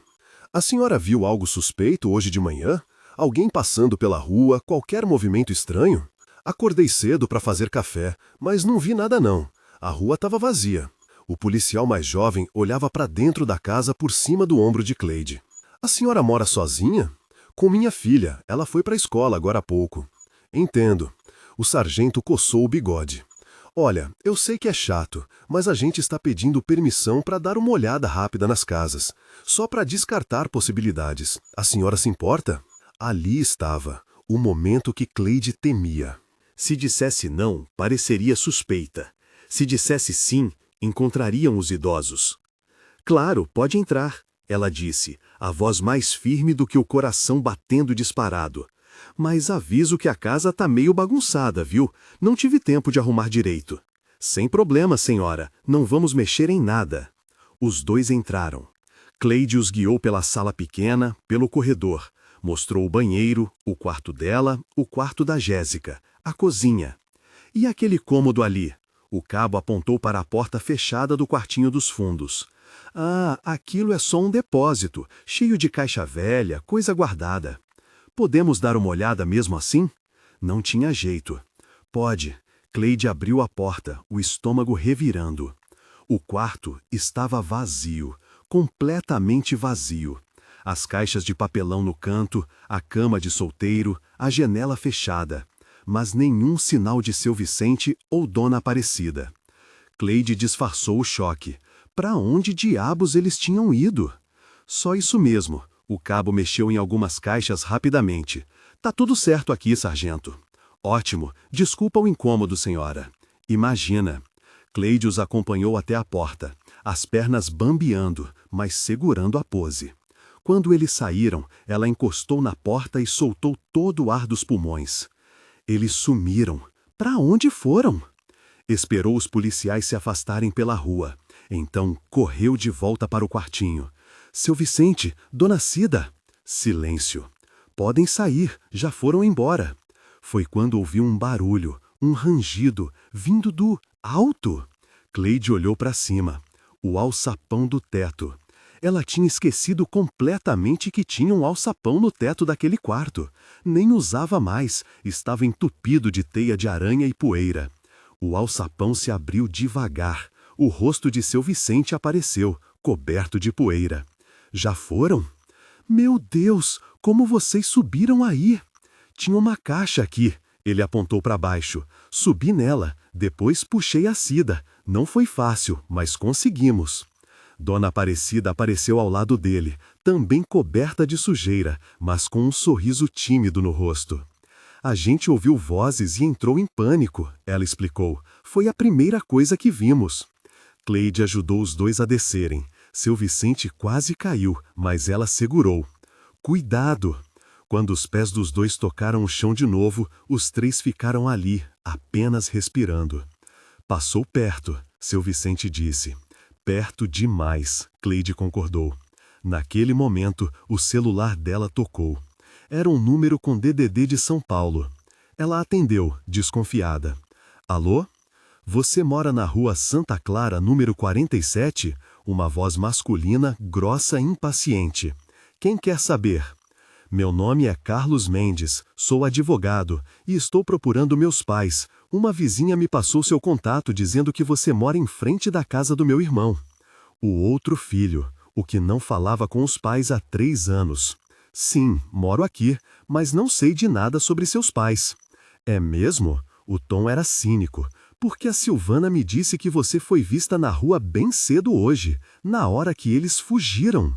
A senhora viu algo suspeito hoje de manhã? Alguém passando pela rua, qualquer movimento estranho? Acordei cedo para fazer café, mas não vi nada não. A rua estava vazia. O policial mais jovem olhava para dentro da casa por cima do ombro de Cleide. A senhora mora sozinha? Com minha filha. Ela foi para a escola agora há pouco. Entendo. O sargento coçou o bigode. Olha, eu sei que é chato, mas a gente está pedindo permissão para dar uma olhada rápida nas casas, só para descartar possibilidades. A senhora se importa? Ali estava, o momento que Cleide temia. Se dissesse não, pareceria suspeita. Se dissesse sim, encontrariam os idosos. Claro, pode entrar, ela disse, a voz mais firme do que o coração batendo disparado. Mas aviso que a casa tá meio bagunçada, viu? Não tive tempo de arrumar direito. Sem problema, senhora. Não vamos mexer em nada. Os dois entraram. Cleide os guiou pela sala pequena, pelo corredor. Mostrou o banheiro, o quarto dela, o quarto da Jéssica, a cozinha. E aquele cômodo ali? O cabo apontou para a porta fechada do quartinho dos fundos. Ah, aquilo é só um depósito, cheio de caixa velha, coisa guardada. Podemos dar uma olhada mesmo assim? Não tinha jeito. Pode. Cleide abriu a porta, o estômago revirando. O quarto estava vazio, completamente vazio. As caixas de papelão no canto, a cama de solteiro, a janela fechada. Mas nenhum sinal de seu Vicente ou Dona Aparecida. Cleide disfarçou o choque. Para onde diabos eles tinham ido? Só isso mesmo. O cabo mexeu em algumas caixas rapidamente. Tá tudo certo aqui, sargento. Ótimo. Desculpa o incômodo, senhora. Imagina. Cleide os acompanhou até a porta, as pernas bambeando, mas segurando a pose. Quando eles saíram, ela encostou na porta e soltou todo o ar dos pulmões. Eles sumiram. Para onde foram? Esperou os policiais se afastarem pela rua. Então correu de volta para o quartinho. Seu Vicente, Dona Cida. Silêncio. Podem sair, já foram embora. Foi quando ouviu um barulho, um rangido, vindo do alto. Cleide olhou para cima. O alçapão do teto. Ela tinha esquecido completamente que tinha um alçapão no teto daquele quarto. Nem usava mais, estava entupido de teia de aranha e poeira. O alçapão se abriu devagar. O rosto de seu Vicente apareceu, coberto de poeira. Já foram? Meu Deus, como vocês subiram aí? Tinha uma caixa aqui. Ele apontou para baixo. Subi nela, depois puxei a Cida. Não foi fácil, mas conseguimos. Dona Aparecida apareceu ao lado dele, também coberta de sujeira, mas com um sorriso tímido no rosto. A gente ouviu vozes e entrou em pânico, ela explicou. Foi a primeira coisa que vimos. Cleide ajudou os dois a descerem. Seu Vicente quase caiu, mas ela segurou. Cuidado! Quando os pés dos dois tocaram o chão de novo, os três ficaram ali, apenas respirando. Passou perto, seu Vicente disse. Perto demais, Cleide concordou. Naquele momento, o celular dela tocou. Era um número com DDD de São Paulo. Ela atendeu, desconfiada. Alô? Você mora na rua Santa Clara, número 47? Uma voz masculina, grossa e impaciente. Quem quer saber? Meu nome é Carlos Mendes, sou advogado e estou procurando meus pais. Uma vizinha me passou seu contato dizendo que você mora em frente da casa do meu irmão. O outro filho, o que não falava com os pais há 3 anos. Sim, moro aqui, mas não sei de nada sobre seus pais. É mesmo? O tom era cínico, porque a Silvana me disse que você foi vista na rua bem cedo hoje, na hora que eles fugiram.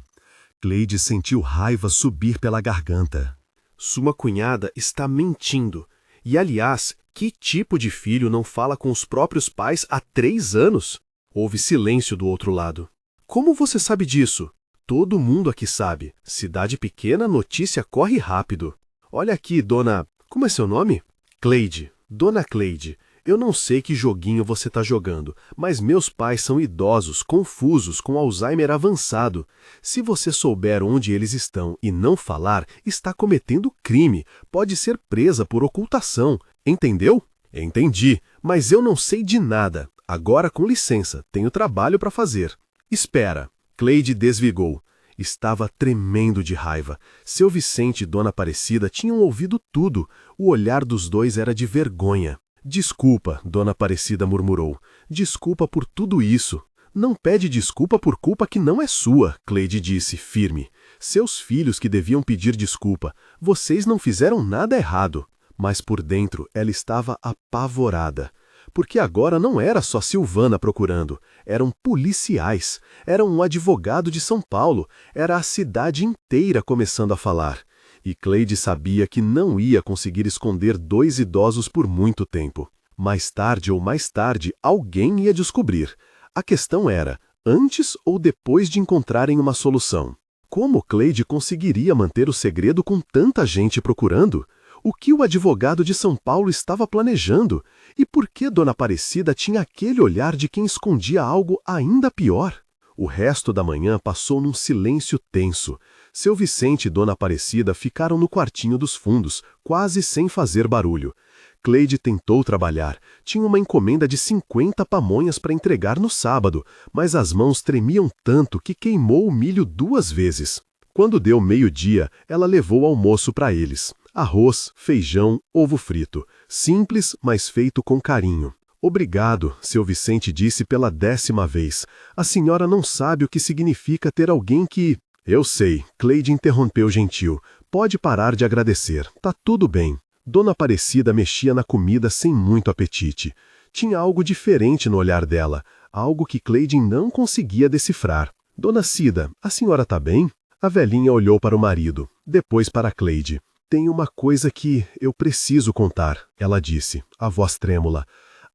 Cleide sentiu raiva subir pela garganta. Sua cunhada está mentindo. E, aliás, que tipo de filho não fala com os próprios pais há 3 anos? Houve silêncio do outro lado. Como você sabe disso? Todo mundo aqui sabe. Cidade pequena, notícia corre rápido. Olha aqui, dona... Como é seu nome? Cleide. Dona Cleide, eu não sei que joguinho você está jogando, mas meus pais são idosos, confusos, com Alzheimer avançado. Se você souber onde eles estão e não falar, está cometendo crime. Pode ser presa por ocultação. Entendeu? Entendi, mas eu não sei de nada. Agora, com licença, tenho trabalho para fazer. Espera. Cleide desligou. Estava tremendo de raiva. Seu Vicente e Dona Aparecida tinham ouvido tudo. O olhar dos dois era de vergonha. Desculpa, Dona Aparecida murmurou. Desculpa por tudo isso. Não pede desculpa por culpa que não é sua, Cleide disse, firme. Seus filhos que deviam pedir desculpa. Vocês não fizeram nada errado. Mas por dentro ela estava apavorada. Porque agora não era só Silvana procurando, eram policiais, era um advogado de São Paulo, era a cidade inteira começando a falar. E Cleide sabia que não ia conseguir esconder dois idosos por muito tempo. Mais tarde ou mais tarde, alguém ia descobrir. A questão era, antes ou depois de encontrarem uma solução. Como Cleide conseguiria manter o segredo com tanta gente procurando? O que o advogado de São Paulo estava planejando? E por que Dona Aparecida tinha aquele olhar de quem escondia algo ainda pior? O resto da manhã passou num silêncio tenso. Seu Vicente e Dona Aparecida ficaram no quartinho dos fundos, quase sem fazer barulho. Cleide tentou trabalhar. Tinha uma encomenda de 50 pamonhas para entregar no sábado, mas as mãos tremiam tanto que queimou o milho 2 vezes. Quando deu meio-dia, ela levou o almoço para eles. Arroz, feijão, ovo frito. Simples, mas feito com carinho. Obrigado, seu Vicente disse pela 10ª vez. A senhora não sabe o que significa ter alguém que... Eu sei, Cleide interrompeu gentil. Pode parar de agradecer. Tá tudo bem. Dona Aparecida mexia na comida sem muito apetite. Tinha algo diferente no olhar dela. Algo que Cleide não conseguia decifrar. Dona Cida, a senhora tá bem? A velhinha olhou para o marido, depois para Cleide. Tem uma coisa que eu preciso contar, ela disse, a voz trêmula.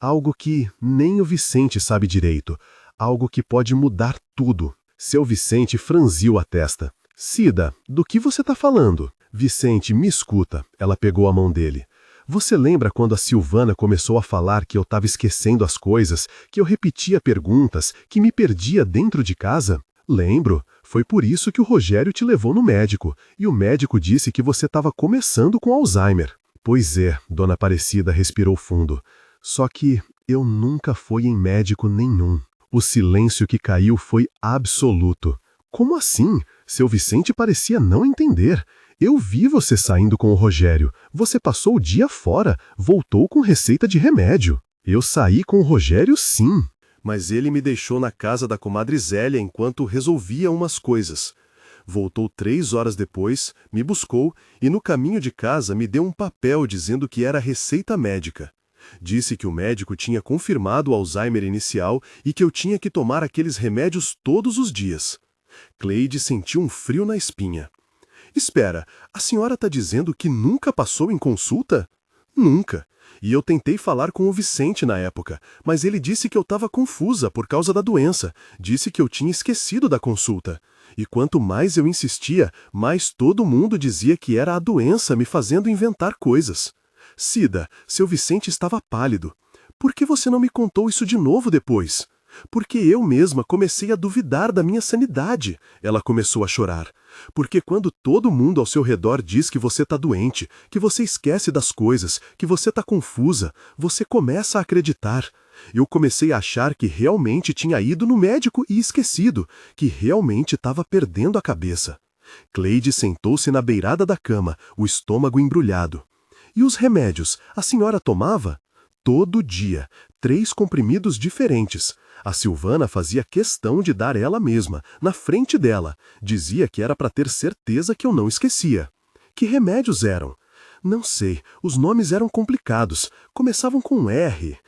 Algo que nem o Vicente sabe direito. Algo que pode mudar tudo. Seu Vicente franziu a testa. Cida, do que você está falando? Vicente, me escuta. Ela pegou a mão dele. Você lembra quando a Silvana começou a falar que eu estava esquecendo as coisas, que eu repetia perguntas, que me perdia dentro de casa? Lembro. Foi por isso que o Rogério te levou no médico, e o médico disse que você estava começando com Alzheimer. Pois é, Dona Aparecida respirou fundo. Só que eu nunca fui em médico nenhum. O silêncio que caiu foi absoluto. Como assim? Seu Vicente parecia não entender. Eu vi você saindo com o Rogério. Você passou o dia fora, voltou com receita de remédio. Eu saí com o Rogério, sim. Mas ele me deixou na casa da comadre Zélia enquanto resolvia umas coisas. Voltou 3 horas depois, me buscou e no caminho de casa me deu um papel dizendo que era receita médica. Disse que o médico tinha confirmado o Alzheimer inicial e que eu tinha que tomar aqueles remédios todos os dias. Cleide sentiu um frio na espinha. Espera, a senhora está dizendo que nunca passou em consulta? Nunca. E eu tentei falar com o Vicente na época, mas ele disse que eu estava confusa por causa da doença. Disse que eu tinha esquecido da consulta. E quanto mais eu insistia, mais todo mundo dizia que era a doença me fazendo inventar coisas. Cida, seu Vicente estava pálido. Por que você não me contou isso de novo depois? Porque eu mesma comecei a duvidar da minha sanidade. Ela começou a chorar. Porque quando todo mundo ao seu redor diz que você está doente, que você esquece das coisas, que você está confusa, você começa a acreditar. Eu comecei a achar que realmente tinha ido no médico e esquecido, que realmente estava perdendo a cabeça. Cleide sentou-se na beirada da cama, o estômago embrulhado. E os remédios, a senhora tomava? Todo dia, 3 comprimidos diferentes. A Silvana fazia questão de dar ela mesma, na frente dela. Dizia que era para ter certeza que eu não esquecia. Que remédios eram? Não sei, os nomes eram complicados. Começavam com R.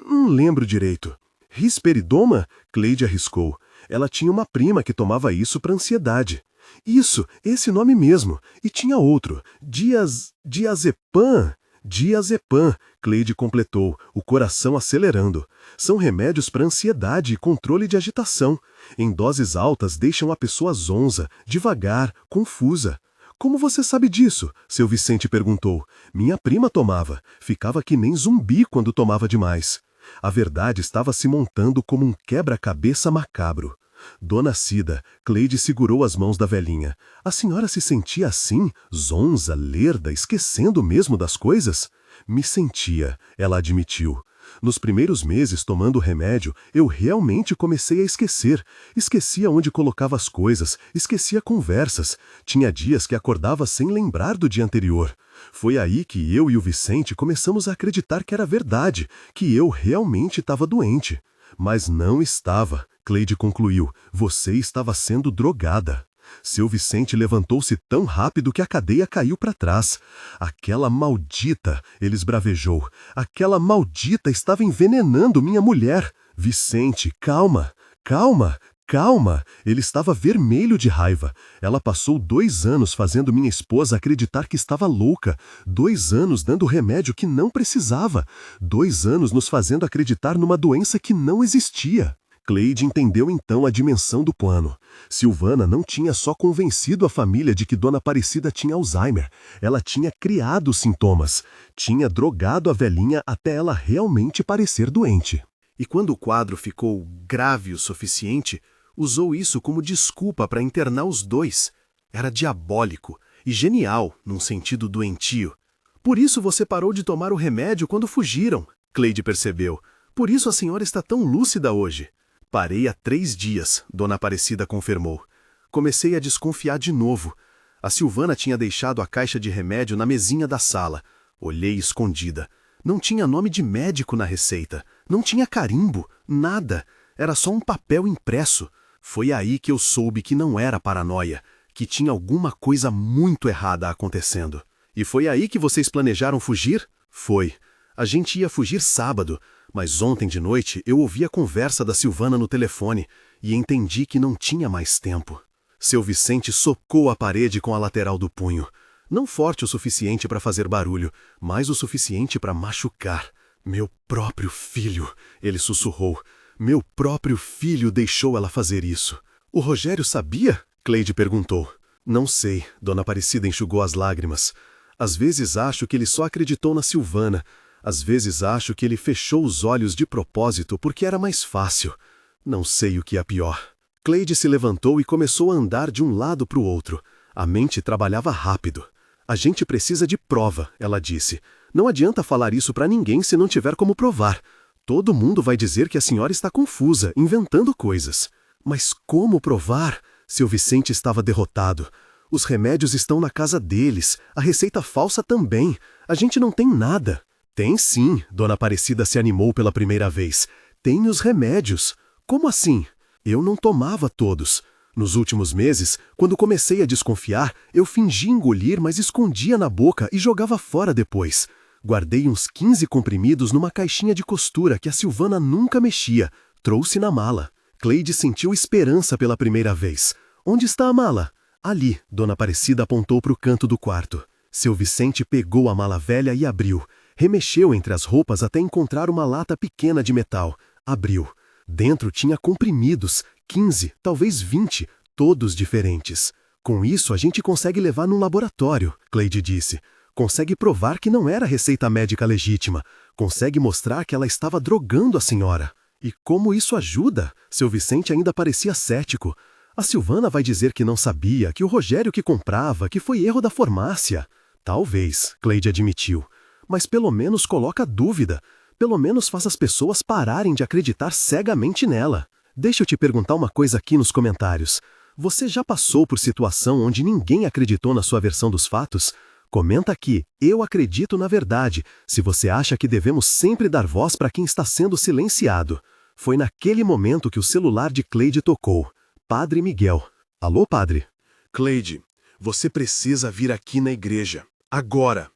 Não lembro direito. Risperidoma? Cleide arriscou. Ela tinha uma prima que tomava isso para ansiedade. Isso, esse nome mesmo. E tinha outro. Diazepam. Diazepam, Cleide completou, o coração acelerando. São remédios para ansiedade e controle de agitação. Em doses altas deixam a pessoa zonza, devagar, confusa. Como você sabe disso? Seu Vicente perguntou. Minha prima tomava. Ficava que nem zumbi quando tomava demais. A verdade estava se montando como um quebra-cabeça macabro. Dona Cida, Cleide segurou as mãos da velhinha. A senhora se sentia assim, zonza, lerda, esquecendo mesmo das coisas? Me sentia, ela admitiu. Nos primeiros meses tomando o remédio, eu realmente comecei a esquecer. Esquecia onde colocava as coisas, esquecia conversas. Tinha dias que acordava sem lembrar do dia anterior. Foi aí que eu e o Vicente começamos a acreditar que era verdade, que eu realmente estava doente. Mas não estava, Cleide concluiu. Você estava sendo drogada. Seu Vicente levantou-se tão rápido que a cadeia caiu para trás. Aquela maldita, ele esbravejou. Aquela maldita estava envenenando minha mulher. Vicente, calma, calma, calma. Ele estava vermelho de raiva. Ela passou 2 anos fazendo minha esposa acreditar que estava louca. 2 anos dando remédio que não precisava. 2 anos nos fazendo acreditar numa doença que não existia. Cleide entendeu então a dimensão do plano. Silvana não tinha só convencido a família de que Dona Aparecida tinha Alzheimer. Ela tinha criado os sintomas. Tinha drogado a velhinha até ela realmente parecer doente. E quando o quadro ficou grave o suficiente, usou isso como desculpa para internar os dois. Era diabólico e genial, num sentido doentio. Por isso você parou de tomar o remédio quando fugiram, Cleide percebeu. Por isso a senhora está tão lúcida hoje. Parei há 3 dias, Dona Aparecida confirmou. Comecei a desconfiar de novo. A Silvana tinha deixado a caixa de remédio na mesinha da sala. Olhei escondida. Não tinha nome de médico na receita. Não tinha carimbo, nada. Era só um papel impresso. Foi aí que eu soube que não era paranoia, que tinha alguma coisa muito errada acontecendo. E foi aí que vocês planejaram fugir? Foi. A gente ia fugir sábado, mas ontem de noite eu ouvi a conversa da Silvana no telefone e entendi que não tinha mais tempo. Seu Vicente socou a parede com a lateral do punho. Não forte o suficiente para fazer barulho, mas o suficiente para machucar. Meu próprio filho, ele sussurrou. Meu próprio filho deixou ela fazer isso. O Rogério sabia? Cleide perguntou. Não sei, Dona Aparecida enxugou as lágrimas. Às vezes acho que ele só acreditou na Silvana. Às vezes acho que ele fechou os olhos de propósito porque era mais fácil. Não sei o que é pior. Cleide se levantou e começou a andar de um lado para o outro. A mente trabalhava rápido. A gente precisa de prova, ela disse. Não adianta falar isso para ninguém se não tiver como provar. Todo mundo vai dizer que a senhora está confusa, inventando coisas. Mas como provar? Seu Vicente estava derrotado. Os remédios estão na casa deles. A receita falsa também. A gente não tem nada. Tem sim, Dona Aparecida se animou pela primeira vez. Tem os remédios. Como assim? Eu não tomava todos. Nos últimos meses, quando comecei a desconfiar, eu fingi engolir, mas escondia na boca e jogava fora depois. Guardei uns 15 comprimidos numa caixinha de costura que a Silvana nunca mexia. Trouxe na mala. Cleide sentiu esperança pela primeira vez. Onde está a mala? Ali, Dona Aparecida apontou para o canto do quarto. Seu Vicente pegou a mala velha e abriu. Remexeu entre as roupas até encontrar uma lata pequena de metal. Abriu. Dentro tinha comprimidos, 15, talvez 20, todos diferentes. Com isso a gente consegue levar num laboratório, Cleide disse. Consegue provar que não era receita médica legítima. Consegue mostrar que ela estava drogando a senhora. E como isso ajuda? Seu Vicente ainda parecia cético. A Silvana vai dizer que não sabia, que o Rogério que comprava, que foi erro da farmácia. Talvez, Cleide admitiu. Mas pelo menos coloca dúvida. Pelo menos faz as pessoas pararem de acreditar cegamente nela. Deixa eu te perguntar uma coisa aqui nos comentários. Você já passou por situação onde ninguém acreditou na sua versão dos fatos? Comenta aqui, eu acredito na verdade, se você acha que devemos sempre dar voz para quem está sendo silenciado. Foi naquele momento que o celular de Cleide tocou. Padre Miguel. Alô, padre? Cleide, você precisa vir aqui na igreja. Agora.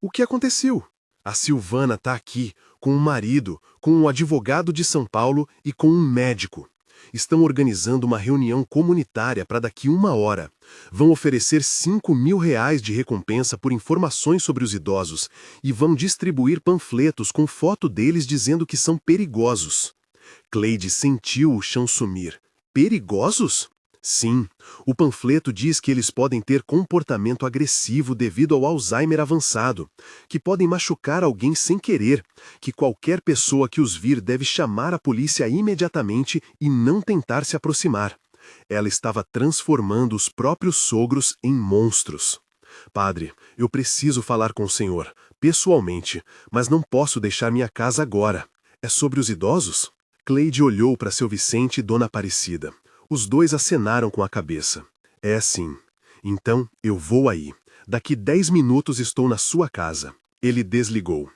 O que aconteceu? A Silvana está aqui, com um marido, com um advogado de São Paulo e com um médico. Estão organizando uma reunião comunitária para daqui 1 hora. Vão oferecer R$ 5.000 de recompensa por informações sobre os idosos e vão distribuir panfletos com foto deles dizendo que são perigosos. Cleide sentiu o chão sumir. Perigosos? Sim, o panfleto diz que eles podem ter comportamento agressivo devido ao Alzheimer avançado, que podem machucar alguém sem querer, que qualquer pessoa que os vir deve chamar a polícia imediatamente e não tentar se aproximar. Ela estava transformando os próprios sogros em monstros. Padre, eu preciso falar com o senhor, pessoalmente, mas não posso deixar minha casa agora. É sobre os idosos? Cleide olhou para seu Vicente e Dona Aparecida. Os dois acenaram com a cabeça. É assim. Então, eu vou aí. Daqui 10 minutos estou na sua casa. Ele desligou.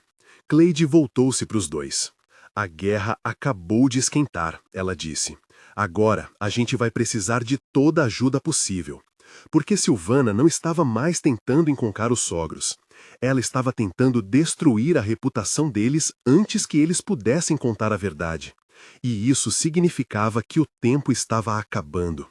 Cleide voltou-se para os dois. A guerra acabou de esquentar, ela disse. Agora, a gente vai precisar de toda a ajuda possível. Porque Silvana não estava mais tentando encontrar os sogros. Ela estava tentando destruir a reputação deles antes que eles pudessem contar a verdade. E isso significava que o tempo estava acabando.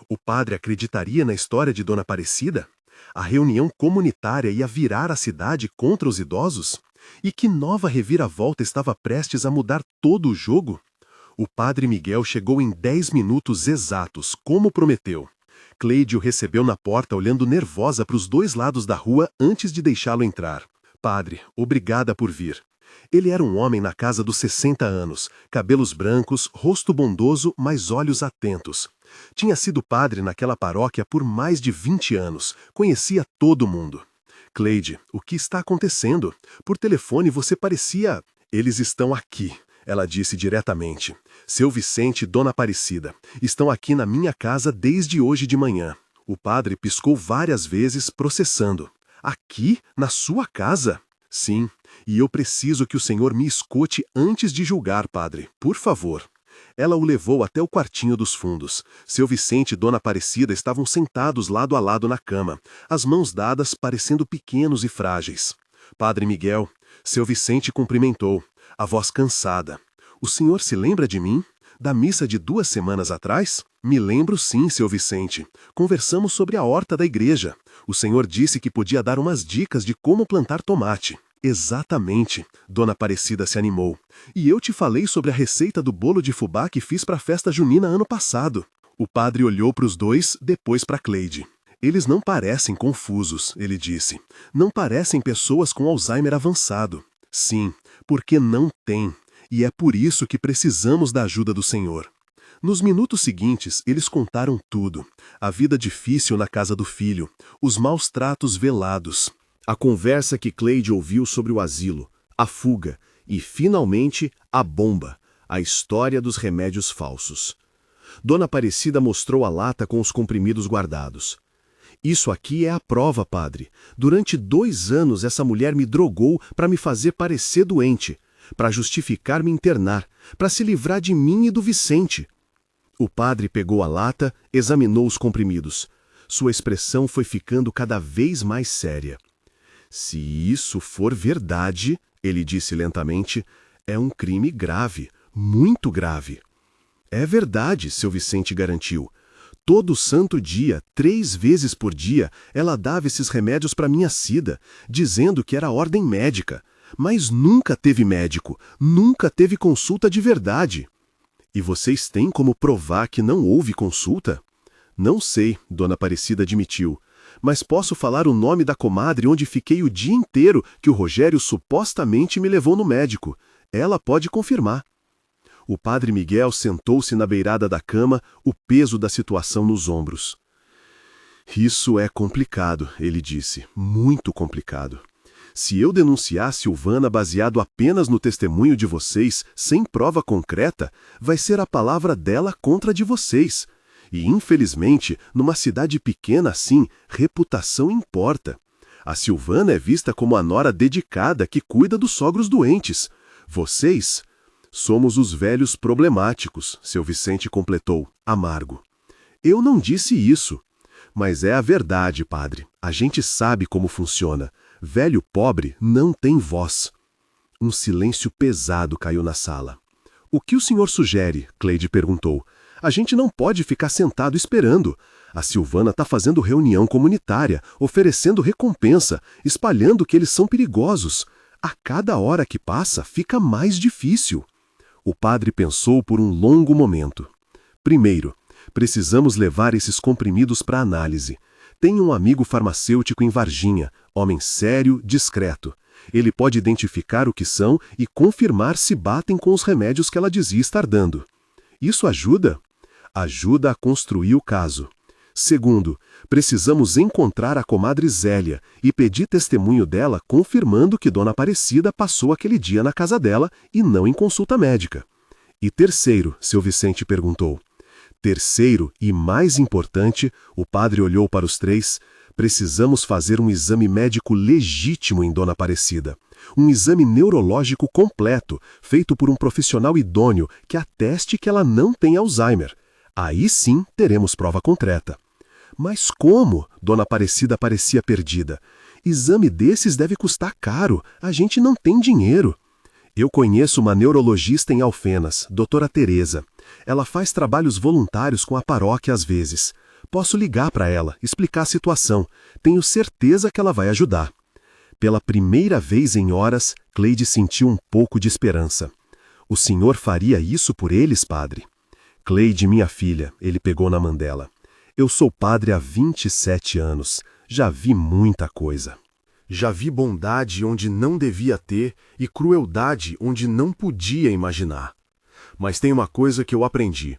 O padre acreditaria na história de Dona Aparecida? A reunião comunitária ia virar a cidade contra os idosos? E que nova reviravolta estava prestes a mudar todo o jogo? O padre Miguel chegou em 10 minutos exatos, como prometeu. Cleide o recebeu na porta olhando nervosa para os dois lados da rua antes de deixá-lo entrar. Padre, obrigada por vir. Ele era um homem na casa dos 60 anos, cabelos brancos, rosto bondoso, mas olhos atentos. Tinha sido padre naquela paróquia por mais de 20 anos, conhecia todo mundo. Cleide, o que está acontecendo? Por telefone você parecia... Eles estão aqui, ela disse diretamente. Seu Vicente e Dona Aparecida estão aqui na minha casa desde hoje de manhã. O padre piscou várias vezes, processando. Aqui? Na sua casa? Sim, e eu preciso que o senhor me escute antes de julgar, padre, por favor. Ela o levou até o quartinho dos fundos. Seu Vicente e Dona Aparecida estavam sentados lado a lado na cama, as mãos dadas parecendo pequenos e frágeis. Padre Miguel, seu Vicente cumprimentou, a voz cansada. O senhor se lembra de mim? Da missa de 2 semanas atrás? Me lembro sim, seu Vicente. Conversamos sobre a horta da igreja. O senhor disse que podia dar umas dicas de como plantar tomate. Exatamente, Dona Aparecida se animou. E eu te falei sobre a receita do bolo de fubá que fiz para a festa junina ano passado. O padre olhou para os dois, depois para Cleide. Eles não parecem confusos, ele disse. Não parecem pessoas com Alzheimer avançado. Sim, porque não têm. E é por isso que precisamos da ajuda do Senhor. Nos minutos seguintes, eles contaram tudo. A vida difícil na casa do filho, os maus tratos velados. A conversa que Cleide ouviu sobre o asilo, a fuga e, finalmente, a bomba, a história dos remédios falsos. Dona Aparecida mostrou a lata com os comprimidos guardados. Isso aqui é a prova, padre. Durante 2 anos essa mulher me drogou para me fazer parecer doente, para justificar me internar, para se livrar de mim e do Vicente. O padre pegou a lata, examinou os comprimidos. Sua expressão foi ficando cada vez mais séria. Se isso for verdade, ele disse lentamente, é um crime grave, muito grave. É verdade, seu Vicente garantiu. Todo santo dia, 3 vezes por dia, ela dava esses remédios para minha Cida, dizendo que era ordem médica. Mas nunca teve médico, nunca teve consulta de verdade. E vocês têm como provar que não houve consulta? Não sei, Dona Aparecida admitiu. Mas posso falar o nome da comadre onde fiquei o dia inteiro que o Rogério supostamente me levou no médico. Ela pode confirmar. O padre Miguel sentou-se na beirada da cama, o peso da situação nos ombros. Isso é complicado, ele disse, muito complicado. Se eu denunciar Silvana baseado apenas no testemunho de vocês, sem prova concreta, vai ser a palavra dela contra a de vocês. E, infelizmente, numa cidade pequena assim, reputação importa. A Silvana é vista como a nora dedicada que cuida dos sogros doentes. Vocês... Somos os velhos problemáticos, seu Vicente completou, amargo. Eu não disse isso. Mas é a verdade, padre. A gente sabe como funciona. Velho pobre não tem voz. Um silêncio pesado caiu na sala. O que o senhor sugere? Cleide perguntou. A gente não pode ficar sentado esperando. A Silvana está fazendo reunião comunitária, oferecendo recompensa, espalhando que eles são perigosos. A cada hora que passa, fica mais difícil. O padre pensou por um longo momento. Primeiro, precisamos levar esses comprimidos para análise. Tem um amigo farmacêutico em Varginha, homem sério, discreto. Ele pode identificar o que são e confirmar se batem com os remédios que ela dizia estar dando. Isso ajuda? Ajuda a construir o caso. Segundo, precisamos encontrar a comadre Zélia e pedir testemunho dela confirmando que Dona Aparecida passou aquele dia na casa dela e não em consulta médica. E terceiro, seu Vicente perguntou. Terceiro e mais importante, o padre olhou para os três, precisamos fazer um exame médico legítimo em Dona Aparecida. Um exame neurológico completo, feito por um profissional idôneo que ateste que ela não tem Alzheimer. Aí sim teremos prova concreta. Mas como? Dona Aparecida parecia perdida. Exame desses deve custar caro, a gente não tem dinheiro. Eu conheço uma neurologista em Alfenas, doutora Teresa. Ela faz trabalhos voluntários com a paróquia às vezes. Posso ligar para ela, explicar a situação. Tenho certeza que ela vai ajudar. Pela primeira vez em horas, Cleide sentiu um pouco de esperança. O senhor faria isso por eles, padre? Cleide, minha filha, ele pegou na mão dela. Eu sou padre há 27 anos. Já vi muita coisa. Já vi bondade onde não devia ter e crueldade onde não podia imaginar. Mas tem uma coisa que eu aprendi.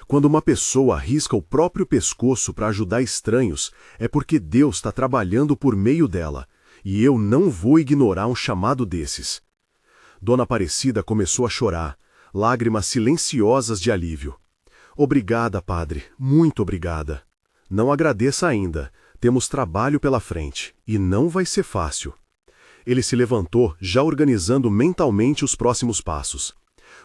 Quando uma pessoa arrisca o próprio pescoço para ajudar estranhos, é porque Deus está trabalhando por meio dela, e eu não vou ignorar um chamado desses. Dona Aparecida começou a chorar, lágrimas silenciosas de alívio. Obrigada, padre, muito obrigada. Não agradeça ainda, temos trabalho pela frente, e não vai ser fácil. Ele se levantou, já organizando mentalmente os próximos passos.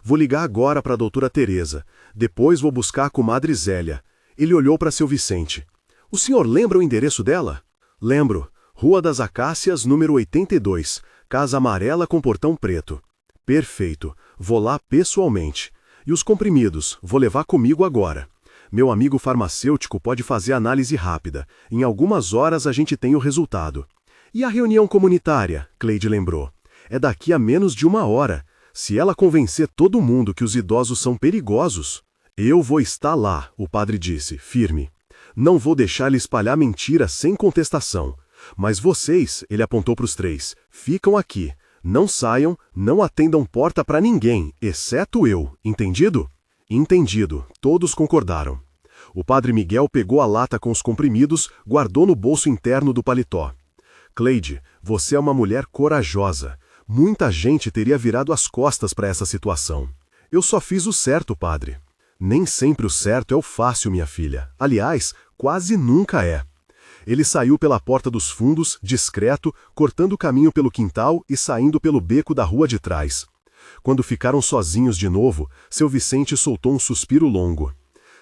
Vou ligar agora para a doutora Teresa. Depois vou buscar a comadre Zélia. Ele olhou para seu Vicente. O senhor lembra o endereço dela? Lembro. Rua das Acácias, número 82. Casa amarela com portão preto. Perfeito. Vou lá pessoalmente. E os comprimidos? Vou levar comigo agora. Meu amigo farmacêutico pode fazer análise rápida. Em algumas horas a gente tem o resultado. E a reunião comunitária? Cleide lembrou. É daqui a menos de 1 hora. Se ela convencer todo mundo que os idosos são perigosos, eu vou estar lá, o padre disse, firme. Não vou deixar ele espalhar mentira sem contestação. Mas vocês, ele apontou para os três, ficam aqui. Não saiam, não atendam porta para ninguém, exceto eu, entendido? Entendido, todos concordaram. O padre Miguel pegou a lata com os comprimidos, guardou no bolso interno do paletó. Cleide, você é uma mulher corajosa. Muita gente teria virado as costas para essa situação. Eu só fiz o certo, padre. Nem sempre o certo é o fácil, minha filha. Aliás, quase nunca é. Ele saiu pela porta dos fundos, discreto, cortando o caminho pelo quintal e saindo pelo beco da rua de trás. Quando ficaram sozinhos de novo, seu Vicente soltou um suspiro longo.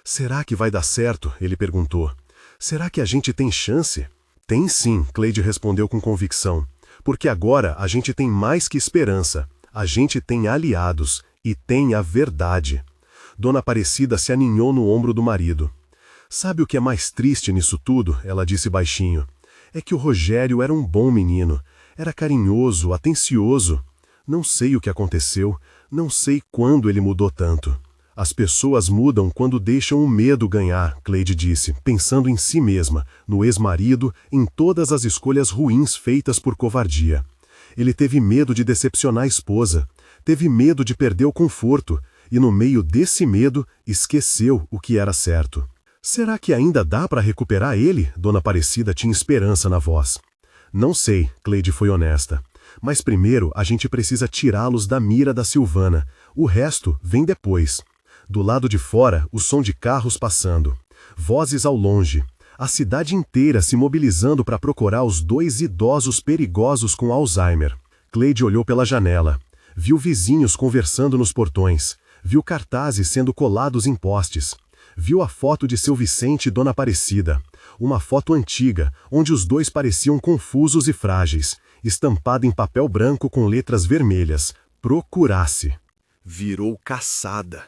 Será que vai dar certo? Ele perguntou. Será que a gente tem chance? Tem sim, Cleide respondeu com convicção. Porque agora a gente tem mais que esperança. A gente tem aliados e tem a verdade. Dona Aparecida se aninhou no ombro do marido. Sabe o que é mais triste nisso tudo? Ela disse baixinho. É que o Rogério era um bom menino. Era carinhoso, atencioso. Não sei o que aconteceu. Não sei quando ele mudou tanto. As pessoas mudam quando deixam o medo ganhar, Cleide disse, pensando em si mesma, no ex-marido, em todas as escolhas ruins feitas por covardia. Ele teve medo de decepcionar a esposa, teve medo de perder o conforto, e no meio desse medo, esqueceu o que era certo. Será que ainda dá para recuperar ele? Dona Aparecida tinha esperança na voz. Não sei, Cleide foi honesta. Mas primeiro a gente precisa tirá-los da mira da Silvana. O resto vem depois. Do lado de fora, o som de carros passando. Vozes ao longe. A cidade inteira se mobilizando para procurar os 2 idosos perigosos com Alzheimer. Cleide olhou pela janela. Viu vizinhos conversando nos portões. Viu cartazes sendo colados em postes. Viu a foto de seu Vicente e Dona Aparecida. Uma foto antiga, onde os dois pareciam confusos e frágeis. Estampada em papel branco com letras vermelhas. Procurasse. Virou caçada.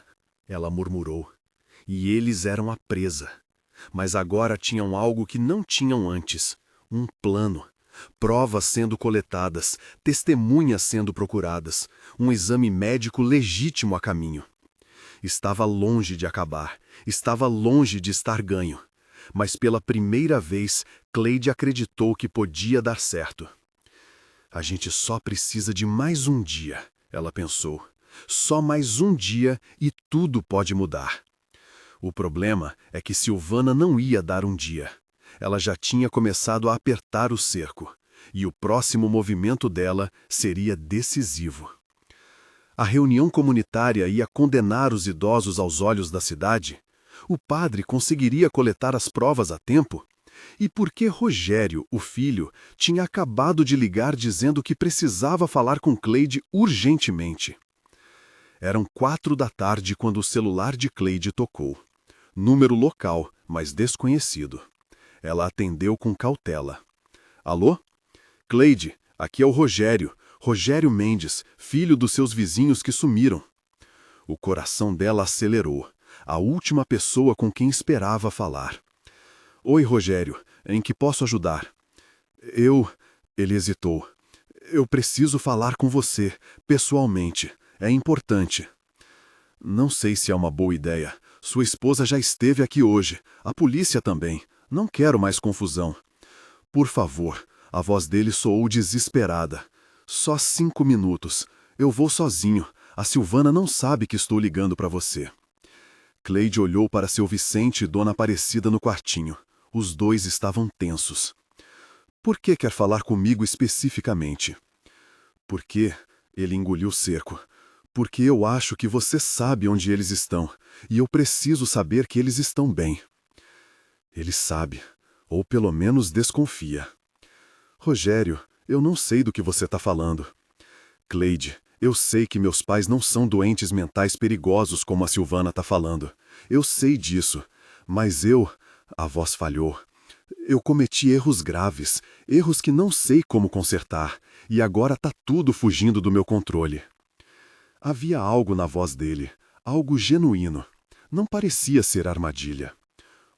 Ela murmurou. E eles eram a presa. Mas agora tinham algo que não tinham antes: um plano. Provas sendo coletadas, testemunhas sendo procuradas, um exame médico legítimo a caminho. Estava longe de acabar, estava longe de estar ganho. Mas pela primeira vez, Cleide acreditou que podia dar certo. A gente só precisa de mais um dia, ela pensou. Só mais um dia e tudo pode mudar. O problema é que Silvana não ia dar um dia. Ela já tinha começado a apertar o cerco, e o próximo movimento dela seria decisivo. A reunião comunitária ia condenar os idosos aos olhos da cidade? O padre conseguiria coletar as provas a tempo? E por que Rogério, o filho, tinha acabado de ligar dizendo que precisava falar com Cleide urgentemente? Eram 4 da tarde quando o celular de Cleide tocou. Número local, mas desconhecido. Ela atendeu com cautela. Alô? Cleide, aqui é o Rogério. Rogério Mendes, filho dos seus vizinhos que sumiram. O coração dela acelerou. A última pessoa com quem esperava falar. Oi, Rogério, em que posso ajudar? Ele hesitou. Eu preciso falar com você, pessoalmente. É importante. Não sei se é uma boa ideia. Sua esposa já esteve aqui hoje. A polícia também. Não quero mais confusão. Por favor. A voz dele soou desesperada. Só 5 minutos. Eu vou sozinho. A Silvana não sabe que estou ligando para você. Cleide olhou para seu Vicente e Dona Aparecida no quartinho. Os dois estavam tensos. Por que quer falar comigo especificamente? Porque ele engoliu seco. Porque eu acho que você sabe onde eles estão, e eu preciso saber que eles estão bem. Ele sabe, ou pelo menos desconfia. Rogério, eu não sei do que você está falando. Cleide, eu sei que meus pais não são doentes mentais perigosos como a Silvana está falando. Eu sei disso, mas a voz falhou. Eu cometi erros graves, erros que não sei como consertar, e agora está tudo fugindo do meu controle. Havia algo na voz dele, algo genuíno. Não parecia ser armadilha.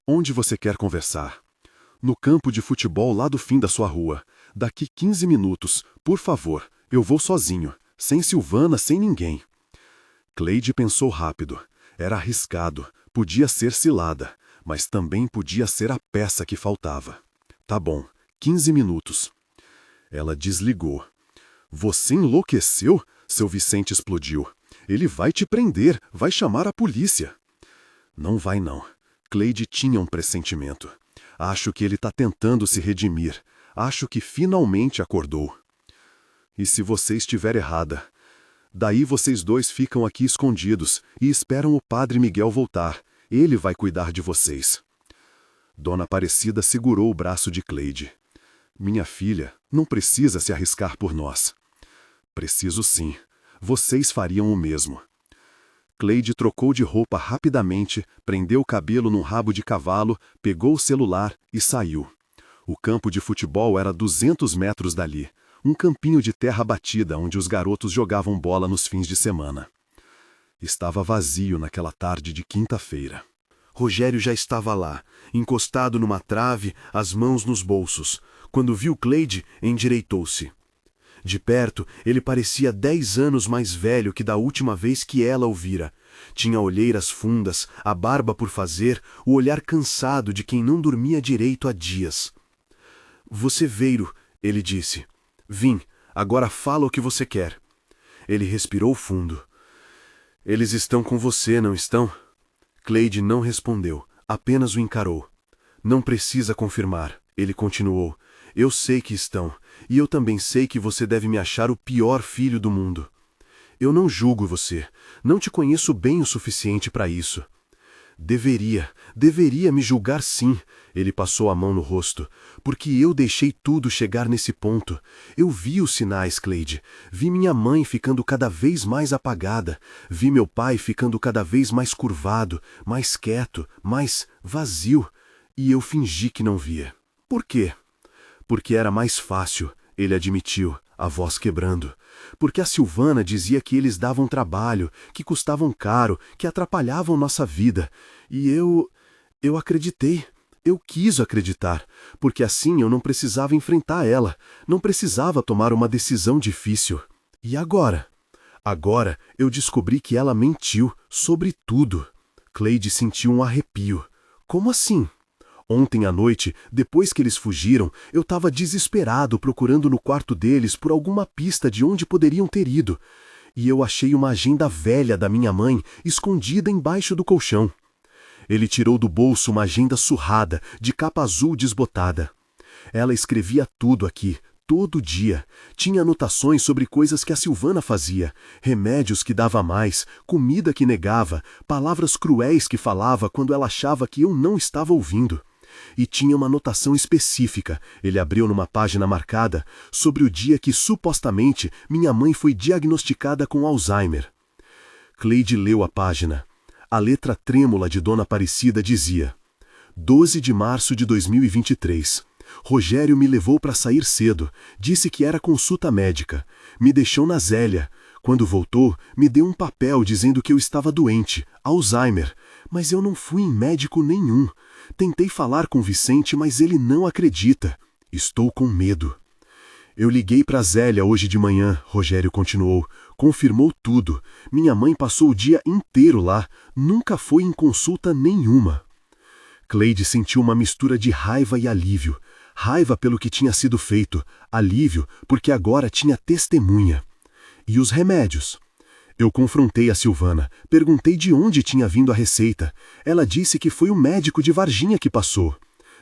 Onde você quer conversar? No campo de futebol lá do fim da sua rua. Daqui 15 minutos, por favor. Eu vou sozinho, sem Silvana, sem ninguém. Cleide pensou rápido. Era arriscado, podia ser cilada, mas também podia ser a peça que faltava. Tá bom, 15 minutos. Ela desligou. Você enlouqueceu? Seu Vicente explodiu. Ele vai te prender, vai chamar a polícia. Não vai não. Cleide tinha um pressentimento. Acho que ele está tentando se redimir. Acho que finalmente acordou. E se você estiver errada? Daí vocês dois ficam aqui escondidos e esperam o padre Miguel voltar. Ele vai cuidar de vocês. Dona Aparecida segurou o braço de Cleide. Minha filha, não precisa se arriscar por nós. Preciso sim. Vocês fariam o mesmo. Cleide trocou de roupa rapidamente, prendeu o cabelo num rabo de cavalo, pegou o celular e saiu. O campo de futebol era 200 metros dali, um campinho de terra batida onde os garotos jogavam bola nos fins de semana. Estava vazio naquela tarde de quinta-feira. Rogério já estava lá, encostado numa trave, as mãos nos bolsos. Quando viu Cleide, endireitou-se. De perto, ele parecia 10 anos mais velho que da última vez que ela o vira. Tinha olheiras fundas, a barba por fazer, o olhar cansado de quem não dormia direito há dias. Você veio, ele disse. Vim, agora fala o que você quer. Ele respirou fundo. Eles estão com você, não estão? Cleide não respondeu, apenas o encarou. Não precisa confirmar, ele continuou. Eu sei que estão, e eu também sei que você deve me achar o pior filho do mundo. Eu não julgo você, não te conheço bem o suficiente para isso. Deveria me julgar sim, ele passou a mão no rosto, porque eu deixei tudo chegar nesse ponto. Eu vi os sinais, Cleide, vi minha mãe ficando cada vez mais apagada, vi meu pai ficando cada vez mais curvado, mais quieto, mais vazio, e eu fingi que não via. Por quê? Porque era mais fácil, ele admitiu, a voz quebrando. Porque a Silvana dizia que eles davam trabalho, que custavam caro, que atrapalhavam nossa vida. E eu acreditei. Eu quis acreditar, porque assim eu não precisava enfrentar ela, não precisava tomar uma decisão difícil. E agora? Agora eu descobri que ela mentiu sobre tudo. Cleide sentiu um arrepio. Como assim? Ontem à noite, depois que eles fugiram, eu estava desesperado procurando no quarto deles por alguma pista de onde poderiam ter ido. E eu achei uma agenda velha da minha mãe escondida embaixo do colchão. Ele tirou do bolso uma agenda surrada, de capa azul desbotada. Ela escrevia tudo aqui, todo dia. Tinha anotações sobre coisas que a Silvana fazia, remédios que dava a mais, comida que negava, palavras cruéis que falava quando ela achava que eu não estava ouvindo. E tinha uma anotação específica, ele abriu numa página marcada, sobre o dia que supostamente minha mãe foi diagnosticada com Alzheimer. Cleide leu a página. A letra trêmula de Dona Aparecida dizia: 12 de março de 2023. Rogério me levou para sair cedo. Disse que era consulta médica. Me deixou na Zélia. Quando voltou, me deu um papel dizendo que eu estava doente, Alzheimer. Mas eu não fui em médico nenhum. Tentei falar com Vicente, mas ele não acredita. Estou com medo. Eu liguei para Zélia hoje de manhã, Rogério continuou. Confirmou tudo. Minha mãe passou o dia inteiro lá. Nunca foi em consulta nenhuma. Cleide sentiu uma mistura de raiva e alívio. Raiva pelo que tinha sido feito. Alívio porque agora tinha testemunha. E os remédios? Eu confrontei a Silvana. Perguntei de onde tinha vindo a receita. Ela disse que foi o médico de Varginha que passou.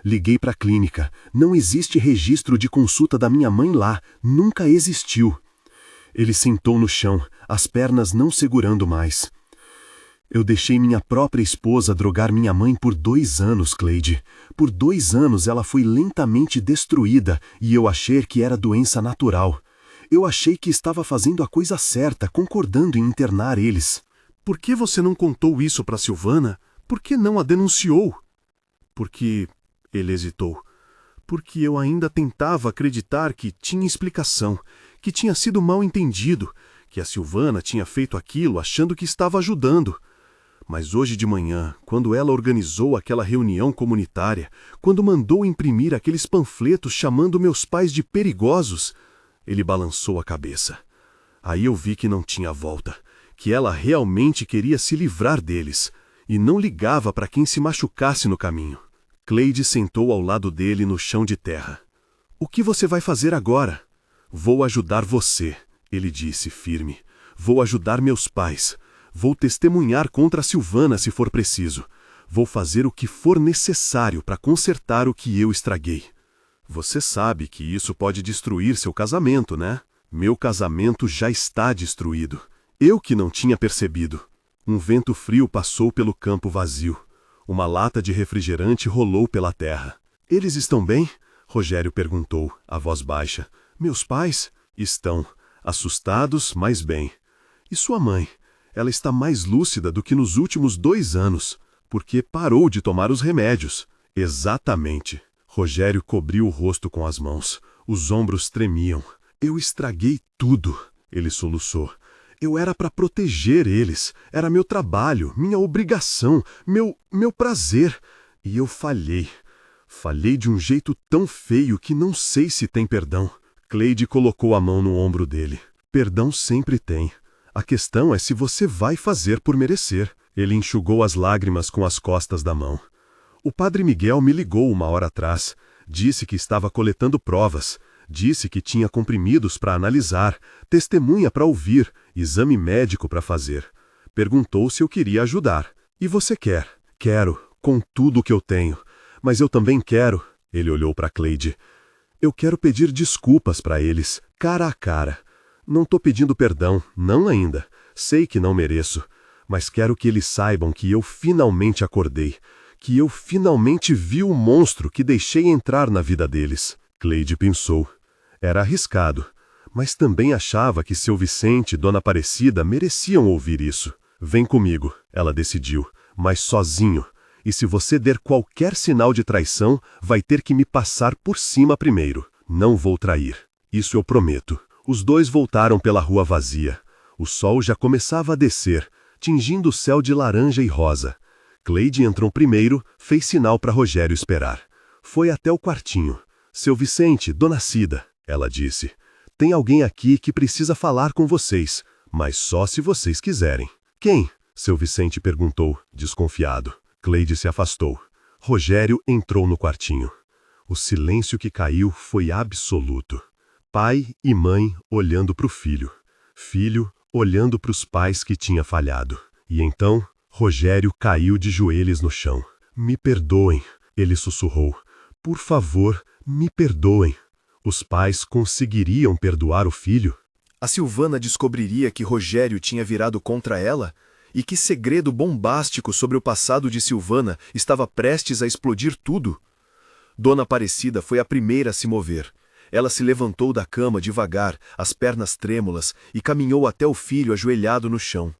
Liguei para a clínica. Não existe registro de consulta da minha mãe lá. Nunca existiu. Ele sentou no chão, as pernas não segurando mais. Eu deixei minha própria esposa drogar minha mãe por 2 anos, Cleide. Por 2 anos ela foi lentamente destruída e eu achei que era doença natural. Eu achei que estava fazendo a coisa certa, concordando em internar eles. Por que você não contou isso para Silvana? Por que não a denunciou? Porque... Ele hesitou. Porque eu ainda tentava acreditar que tinha explicação, que tinha sido mal entendido, que a Silvana tinha feito aquilo achando que estava ajudando. Mas hoje de manhã, quando ela organizou aquela reunião comunitária, quando mandou imprimir aqueles panfletos chamando meus pais de perigosos, ele balançou a cabeça. Aí eu vi que não tinha volta, que ela realmente queria se livrar deles, e não ligava para quem se machucasse no caminho. Cleide sentou ao lado dele no chão de terra. O que você vai fazer agora? Vou ajudar você, ele disse firme. Vou ajudar meus pais. Vou testemunhar contra a Silvana se for preciso. Vou fazer o que for necessário para consertar o que eu estraguei. Você sabe que isso pode destruir seu casamento, né? Meu casamento já está destruído. Eu que não tinha percebido. Um vento frio passou pelo campo vazio. Uma lata de refrigerante rolou pela terra. Eles estão bem? Rogério perguntou, a voz baixa. Meus pais? Estão. Assustados, mas bem. E sua mãe? Ela está mais lúcida do que nos últimos 2 anos, porque parou de tomar os remédios. Exatamente. Rogério cobriu o rosto com as mãos. Os ombros tremiam. Eu estraguei tudo, ele soluçou. Eu era para proteger eles. Era meu trabalho, minha obrigação, meu prazer. E eu falhei. Falhei de um jeito tão feio que não sei se tem perdão. Cleide colocou a mão no ombro dele. Perdão sempre tem. A questão é se você vai fazer por merecer. Ele enxugou as lágrimas com as costas da mão. O padre Miguel me ligou 1 hora atrás. Disse que estava coletando provas. Disse que tinha comprimidos para analisar, testemunha para ouvir, exame médico para fazer. Perguntou se eu queria ajudar. E você quer? Quero, com tudo o que eu tenho. Mas eu também quero, ele olhou para Cleide. Eu quero pedir desculpas para eles, cara a cara. Não estou pedindo perdão, não ainda. Sei que não mereço. Mas quero que eles saibam que eu finalmente acordei. Que eu finalmente vi o monstro que deixei entrar na vida deles. Cleide pensou. Era arriscado, mas também achava que seu Vicente e Dona Aparecida mereciam ouvir isso. Vem comigo, ela decidiu, mas sozinho. E se você der qualquer sinal de traição, vai ter que me passar por cima primeiro. Não vou trair. Isso eu prometo. Os dois voltaram pela rua vazia. O sol já começava a descer, tingindo o céu de laranja e rosa. Cleide entrou primeiro, fez sinal para Rogério esperar. Foi até o quartinho. Seu Vicente, Dona Cida, ela disse. Tem alguém aqui que precisa falar com vocês, mas só se vocês quiserem. Quem? Seu Vicente perguntou, desconfiado. Cleide se afastou. Rogério entrou no quartinho. O silêncio que caiu foi absoluto. Pai e mãe olhando para o filho. Filho olhando para os pais que tinha falhado. E então, Rogério caiu de joelhos no chão. Me perdoem, ele sussurrou. Por favor, me perdoem. Os pais conseguiriam perdoar o filho? A Silvana descobriria que Rogério tinha virado contra ela? E que segredo bombástico sobre o passado de Silvana estava prestes a explodir tudo? Dona Aparecida foi a primeira a se mover. Ela se levantou da cama devagar, as pernas trêmulas, e caminhou até o filho ajoelhado no chão.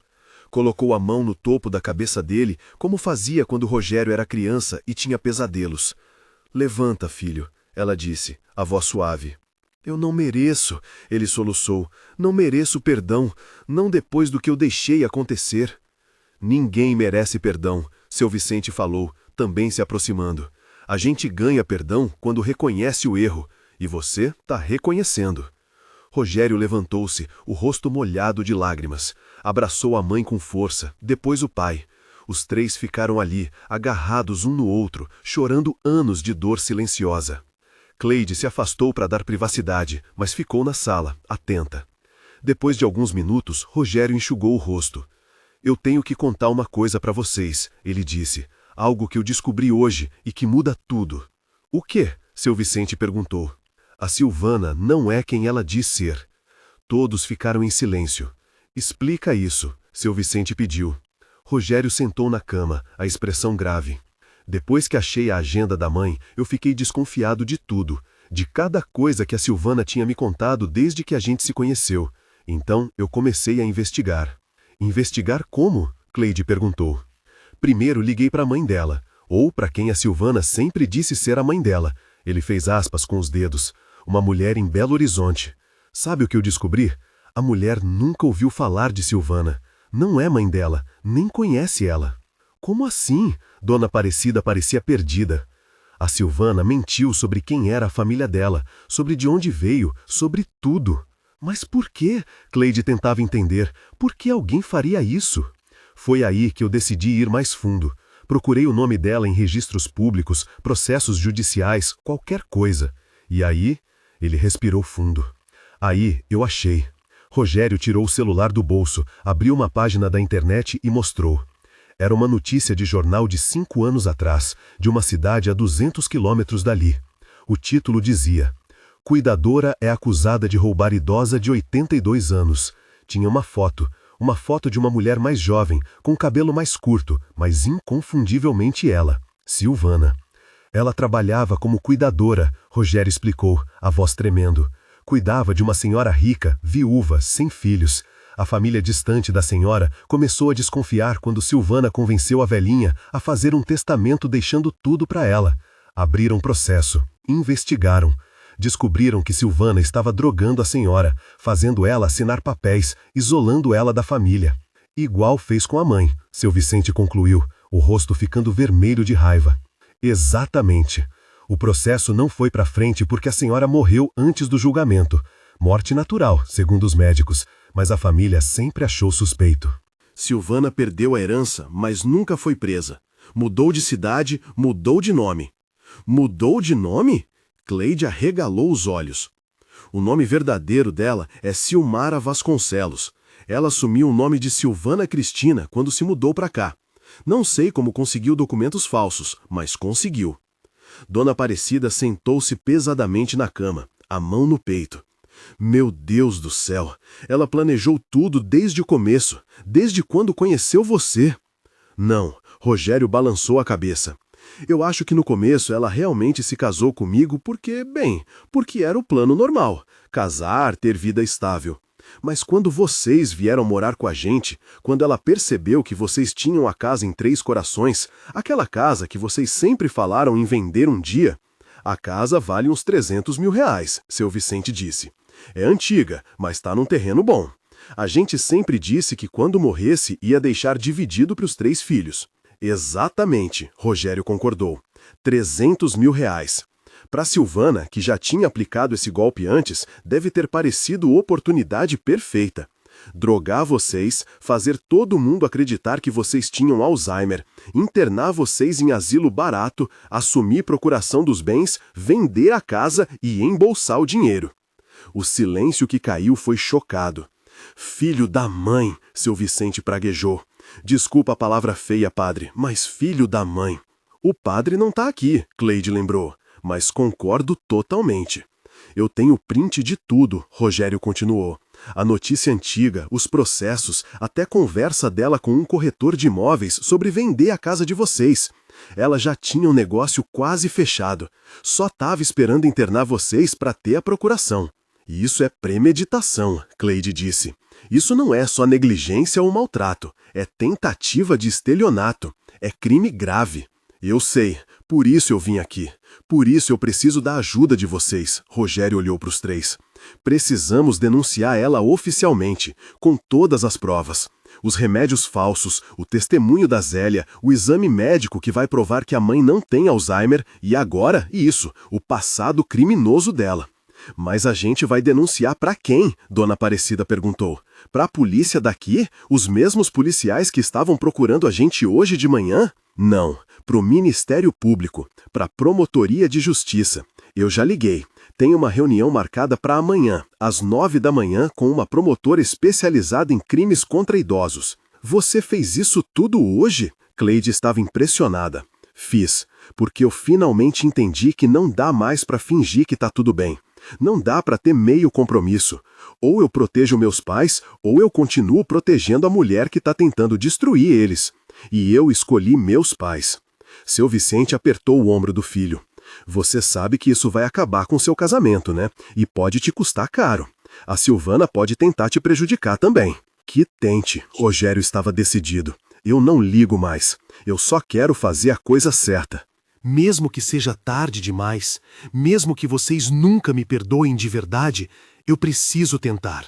Colocou a mão no topo da cabeça dele, como fazia quando Rogério era criança e tinha pesadelos. Levanta, filho, ela disse, a voz suave. Eu não mereço, ele soluçou. Não mereço perdão, não depois do que eu deixei acontecer. Ninguém merece perdão, seu Vicente falou, também se aproximando. A gente ganha perdão quando reconhece o erro, e você está reconhecendo. Rogério levantou-se, o rosto molhado de lágrimas. Abraçou a mãe com força, depois o pai. Os três ficaram ali, agarrados um no outro, chorando anos de dor silenciosa. Cleide se afastou para dar privacidade, mas ficou na sala, atenta. Depois de alguns minutos, Rogério enxugou o rosto. Eu tenho que contar uma coisa para vocês, ele disse. Algo que eu descobri hoje e que muda tudo. O quê? Seu Vicente perguntou. A Silvana não é quem ela diz ser. Todos ficaram em silêncio. Explica isso, seu Vicente pediu. Rogério sentou na cama, a expressão grave. Depois que achei a agenda da mãe, eu fiquei desconfiado de tudo, de cada coisa que a Silvana tinha me contado desde que a gente se conheceu. Então eu comecei a investigar. Investigar como? Cleide perguntou. Primeiro liguei para a mãe dela, ou para quem a Silvana sempre disse ser a mãe dela. Ele fez aspas com os dedos. Uma mulher em Belo Horizonte. Sabe o que eu descobri? A mulher nunca ouviu falar de Silvana. Não é mãe dela, nem conhece ela. Como assim? Dona Aparecida parecia perdida. A Silvana mentiu sobre quem era a família dela, sobre de onde veio, sobre tudo. Mas por quê? Cleide tentava entender. Por que alguém faria isso? Foi aí que eu decidi ir mais fundo. Procurei o nome dela em registros públicos, processos judiciais, qualquer coisa. E aí, ele respirou fundo. Aí, eu achei. Rogério tirou o celular do bolso, abriu uma página da internet e mostrou. Era uma notícia de jornal de 5 anos atrás, de uma cidade a 200 quilômetros dali. O título dizia: Cuidadora é acusada de roubar idosa de 82 anos. Tinha uma foto de uma mulher mais jovem, com cabelo mais curto, mas inconfundivelmente ela, Silvana. Ela trabalhava como cuidadora, Rogério explicou, a voz tremendo. Cuidava de uma senhora rica, viúva, sem filhos. A família distante da senhora começou a desconfiar quando Silvana convenceu a velhinha a fazer um testamento deixando tudo para ela. Abriram processo, investigaram. Descobriram que Silvana estava drogando a senhora, fazendo ela assinar papéis, isolando ela da família. Igual fez com a mãe, seu Vicente concluiu, o rosto ficando vermelho de raiva. Exatamente. O processo não foi para frente porque a senhora morreu antes do julgamento. Morte natural, segundo os médicos, mas a família sempre achou suspeito. Silvana perdeu a herança, mas nunca foi presa. Mudou de cidade, mudou de nome. Mudou de nome? Cleide arregalou os olhos. O nome verdadeiro dela é Silmara Vasconcelos. Ela assumiu o nome de Silvana Cristina quando se mudou para cá. Não sei como conseguiu documentos falsos, mas conseguiu. Dona Aparecida sentou-se pesadamente na cama, a mão no peito. Meu Deus do céu! Ela planejou tudo desde o começo, desde quando conheceu você. Não, Rogério balançou a cabeça. Eu acho que no começo ela realmente se casou comigo porque era o plano normal, casar, ter vida estável. Mas quando vocês vieram morar com a gente, quando ela percebeu que vocês tinham a casa em Três Corações, aquela casa que vocês sempre falaram em vender um dia, a casa vale uns 300 mil reais, seu Vicente disse. É antiga, mas está num terreno bom. A gente sempre disse que quando morresse ia deixar dividido para os 3 filhos. Exatamente, Rogério concordou. 300 mil reais. Para Silvana, que já tinha aplicado esse golpe antes, deve ter parecido oportunidade perfeita. Drogar vocês, fazer todo mundo acreditar que vocês tinham Alzheimer, internar vocês em asilo barato, assumir procuração dos bens, vender a casa e embolsar o dinheiro. O silêncio que caiu foi chocado. Filho da mãe, seu Vicente praguejou. Desculpa a palavra feia, padre, mas filho da mãe. O padre não tá aqui, Cleide lembrou, mas concordo totalmente. Eu tenho print de tudo, Rogério continuou. A notícia antiga, os processos, até conversa dela com um corretor de imóveis sobre vender a casa de vocês. Ela já tinha o negócio quase fechado. Só estava esperando internar vocês para ter a procuração. E isso é premeditação, Cleide disse. Isso não é só negligência ou maltrato, é tentativa de estelionato, é crime grave. Eu sei, por isso eu vim aqui. Por isso eu preciso da ajuda de vocês, Rogério olhou para os 3. Precisamos denunciar ela oficialmente, com todas as provas. Os remédios falsos, o testemunho da Zélia, o exame médico que vai provar que a mãe não tem Alzheimer e agora, isso, o passado criminoso dela. Mas a gente vai denunciar para quem? Dona Aparecida perguntou. Para a polícia daqui? Os mesmos policiais que estavam procurando a gente hoje de manhã? Não, para o Ministério Público, para a Promotoria de Justiça. Eu já liguei. Tem uma reunião marcada para amanhã, às 9 da manhã, com uma promotora especializada em crimes contra idosos. Você fez isso tudo hoje? Cleide estava impressionada. Fiz, porque eu finalmente entendi que não dá mais para fingir que tá tudo bem. Não dá para ter meio compromisso. Ou eu protejo meus pais, ou eu continuo protegendo a mulher que está tentando destruir eles. E eu escolhi meus pais. Seu Vicente apertou o ombro do filho. Você sabe que isso vai acabar com seu casamento, né? E pode te custar caro. A Silvana pode tentar te prejudicar também. Que tente, Rogério estava decidido. Eu não ligo mais. Eu só quero fazer a coisa certa. Mesmo que seja tarde demais, mesmo que vocês nunca me perdoem de verdade, eu preciso tentar.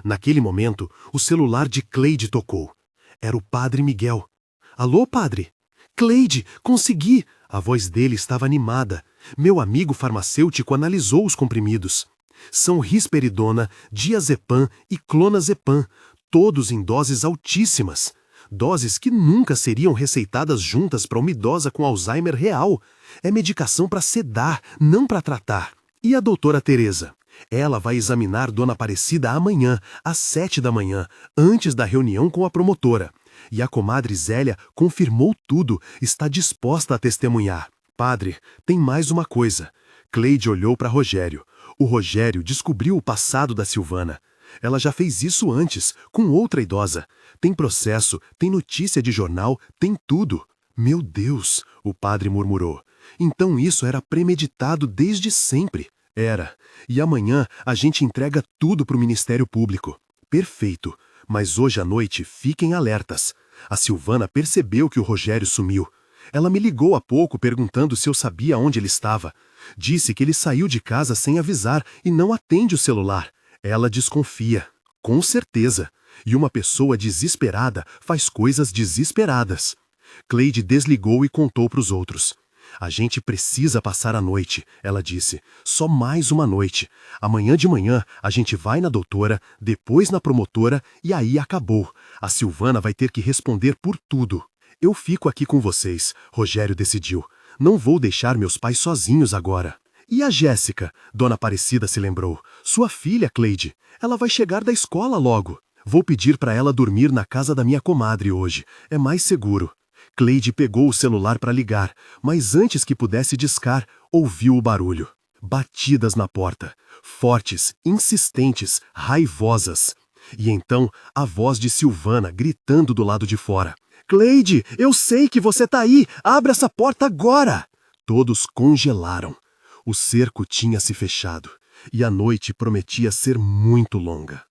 Naquele momento, o celular de Cleide tocou. Era o padre Miguel. Alô, padre? Cleide, consegui! A voz dele estava animada. Meu amigo farmacêutico analisou os comprimidos. São risperidona, diazepam e clonazepam, todos em doses altíssimas. Doses que nunca seriam receitadas juntas para uma idosa com Alzheimer real. É medicação para sedar, não para tratar. E a doutora Teresa? Ela vai examinar Dona Aparecida amanhã, às 7 da manhã, antes da reunião com a promotora. E a comadre Zélia confirmou tudo, está disposta a testemunhar. Padre, tem mais uma coisa. Cleide olhou para Rogério. O Rogério descobriu o passado da Silvana. Ela já fez isso antes, com outra idosa. Tem processo, tem notícia de jornal, tem tudo. Meu Deus, o padre murmurou. Então isso era premeditado desde sempre. Era. E amanhã a gente entrega tudo para o Ministério Público. Perfeito. Mas hoje à noite fiquem alertas. A Silvana percebeu que o Rogério sumiu. Ela me ligou há pouco perguntando se eu sabia onde ele estava. Disse que ele saiu de casa sem avisar e não atende o celular. Ela desconfia. Com certeza. E uma pessoa desesperada faz coisas desesperadas. Cleide desligou e contou para os outros. A gente precisa passar a noite, ela disse. Só mais uma noite. Amanhã de manhã a gente vai na doutora, depois na promotora e aí acabou. A Silvana vai ter que responder por tudo. Eu fico aqui com vocês, Rogério decidiu. Não vou deixar meus pais sozinhos agora. E a Jéssica? Dona Aparecida se lembrou. Sua filha, Cleide. Ela vai chegar da escola logo. Vou pedir para ela dormir na casa da minha comadre hoje. É mais seguro. Cleide pegou o celular para ligar, mas antes que pudesse discar, ouviu o barulho. Batidas na porta. Fortes, insistentes, raivosas. E então, a voz de Silvana gritando do lado de fora. Cleide, eu sei que você tá aí! Abra essa porta agora! Todos congelaram. O cerco tinha se fechado, e a noite prometia ser muito longa.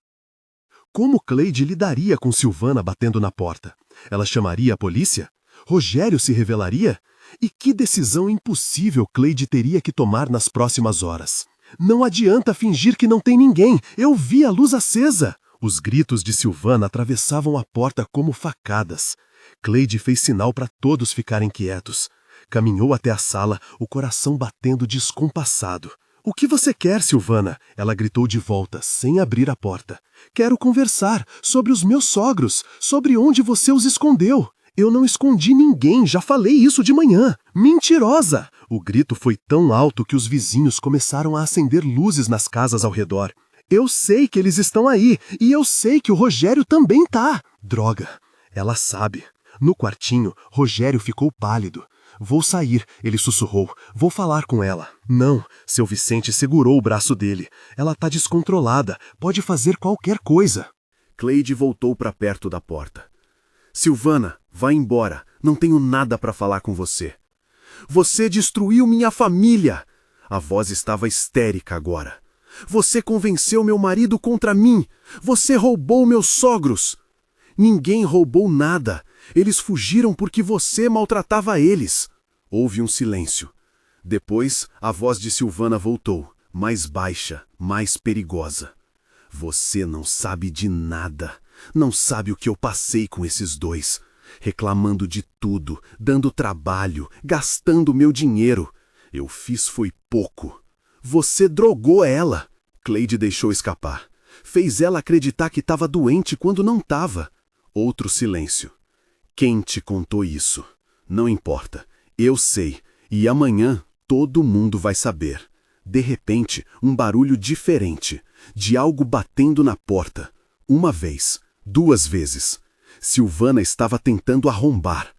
Como Cleide lidaria com Silvana batendo na porta? Ela chamaria a polícia? Rogério se revelaria? E que decisão impossível Cleide teria que tomar nas próximas horas? Não adianta fingir que não tem ninguém. Eu vi a luz acesa. Os gritos de Silvana atravessavam a porta como facadas. Cleide fez sinal para todos ficarem quietos. Caminhou até a sala, o coração batendo descompassado. O que você quer, Silvana? Ela gritou de volta, sem abrir a porta. Quero conversar sobre os meus sogros, sobre onde você os escondeu. Eu não escondi ninguém, já falei isso de manhã. Mentirosa! O grito foi tão alto que os vizinhos começaram a acender luzes nas casas ao redor. Eu sei que eles estão aí, e eu sei que o Rogério também tá. Droga, ela sabe. No quartinho, Rogério ficou pálido. Vou sair, ele sussurrou. Vou falar com ela. Não, seu Vicente segurou o braço dele. Ela tá descontrolada, pode fazer qualquer coisa. Cleide voltou para perto da porta. Silvana, vá embora. Não tenho nada para falar com você. Você destruiu minha família. A voz estava histérica agora. Você convenceu meu marido contra mim. Você roubou meus sogros. Ninguém roubou nada. Eles fugiram porque você maltratava eles. Houve um silêncio. Depois, a voz de Silvana voltou, mais baixa, mais perigosa. Você não sabe de nada. Não sabe o que eu passei com esses dois. Reclamando de tudo, dando trabalho, gastando meu dinheiro. Eu fiz foi pouco. Você drogou ela. Cleide deixou escapar. Fez ela acreditar que estava doente quando não estava. Outro silêncio. Quem te contou isso? Não importa. Eu sei. E amanhã todo mundo vai saber. De repente, um barulho diferente. De algo batendo na porta. Uma vez. 2 vezes. Silvana estava tentando arrombar.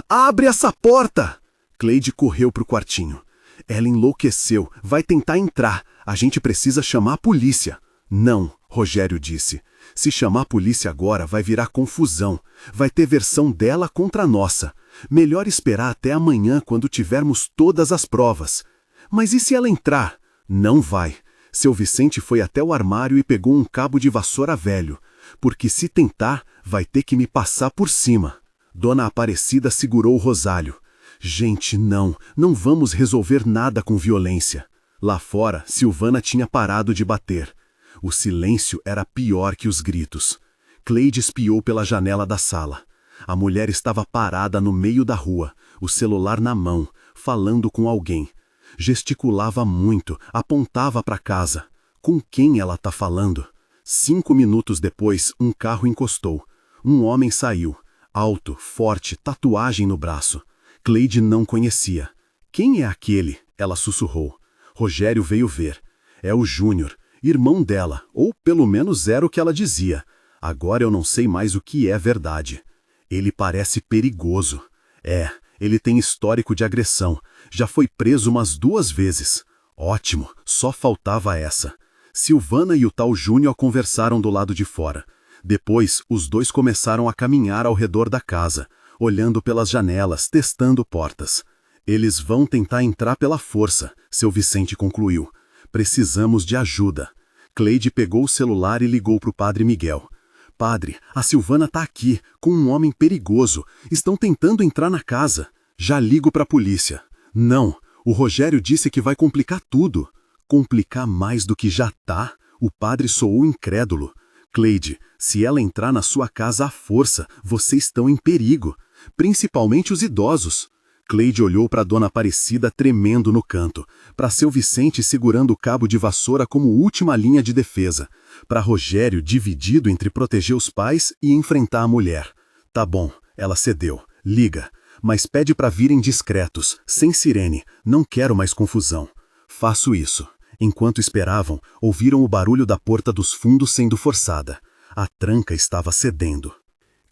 Abre essa porta! Cleide correu para o quartinho. Ela enlouqueceu. Vai tentar entrar. A gente precisa chamar a polícia. Não, Rogério disse. Se chamar a polícia agora, vai virar confusão. Vai ter versão dela contra a nossa. Melhor esperar até amanhã, quando tivermos todas as provas. Mas e se ela entrar? Não vai. Seu Vicente foi até o armário e pegou um cabo de vassoura velho. Porque se tentar, vai ter que me passar por cima. Dona Aparecida segurou o rosário. Gente, não vamos resolver nada com violência. Lá fora, Silvana tinha parado de bater. O silêncio era pior que os gritos. Cleide espiou pela janela da sala. A mulher estava parada no meio da rua, o celular na mão, falando com alguém. Gesticulava muito, apontava para casa. Com quem ela está falando? 5 minutos depois, um carro encostou. Um homem saiu. Alto, forte, tatuagem no braço. Cleide não conhecia. Quem é aquele? Ela sussurrou. Rogério veio ver. É o Júnior, irmão dela, ou pelo menos era o que ela dizia. Agora eu não sei mais o que é verdade. Ele parece perigoso. Ele tem histórico de agressão. Já foi preso umas 2 vezes. Ótimo, só faltava essa. Silvana e o tal Júnior conversaram do lado de fora. Depois, os dois começaram a caminhar ao redor da casa, olhando pelas janelas, testando portas. Eles vão tentar entrar pela força, seu Vicente concluiu. Precisamos de ajuda. Cleide pegou o celular e ligou para o padre Miguel. Padre, a Silvana está aqui, com um homem perigoso. Estão tentando entrar na casa. Já ligo para a polícia. Não, o Rogério disse que vai complicar tudo. Complicar mais do que já tá? O padre soou incrédulo. Cleide, se ela entrar na sua casa à força, vocês estão em perigo. Principalmente os idosos. Cleide olhou para Dona Aparecida tremendo no canto, para seu Vicente segurando o cabo de vassoura como última linha de defesa, para Rogério dividido entre proteger os pais e enfrentar a mulher. Tá bom, ela cedeu. Liga, mas pede para virem discretos, sem sirene, não quero mais confusão. Faço isso. Enquanto esperavam, ouviram o barulho da porta dos fundos sendo forçada. A tranca estava cedendo.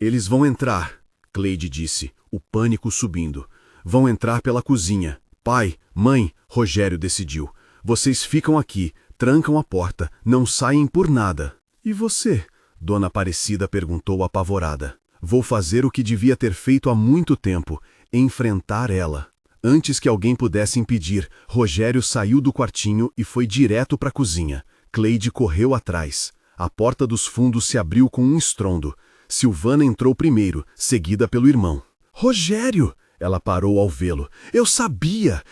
Eles vão entrar, Cleide disse, o pânico subindo. Vão entrar pela cozinha. Pai, mãe, Rogério decidiu. Vocês ficam aqui, trancam a porta, não saem por nada. E você? Dona Aparecida perguntou apavorada. Vou fazer o que devia ter feito há muito tempo, enfrentar ela. Antes que alguém pudesse impedir, Rogério saiu do quartinho e foi direto para a cozinha. Cleide correu atrás. A porta dos fundos se abriu com um estrondo. Silvana entrou primeiro, seguida pelo irmão. Rogério! Ela parou ao vê-lo. Eu sabia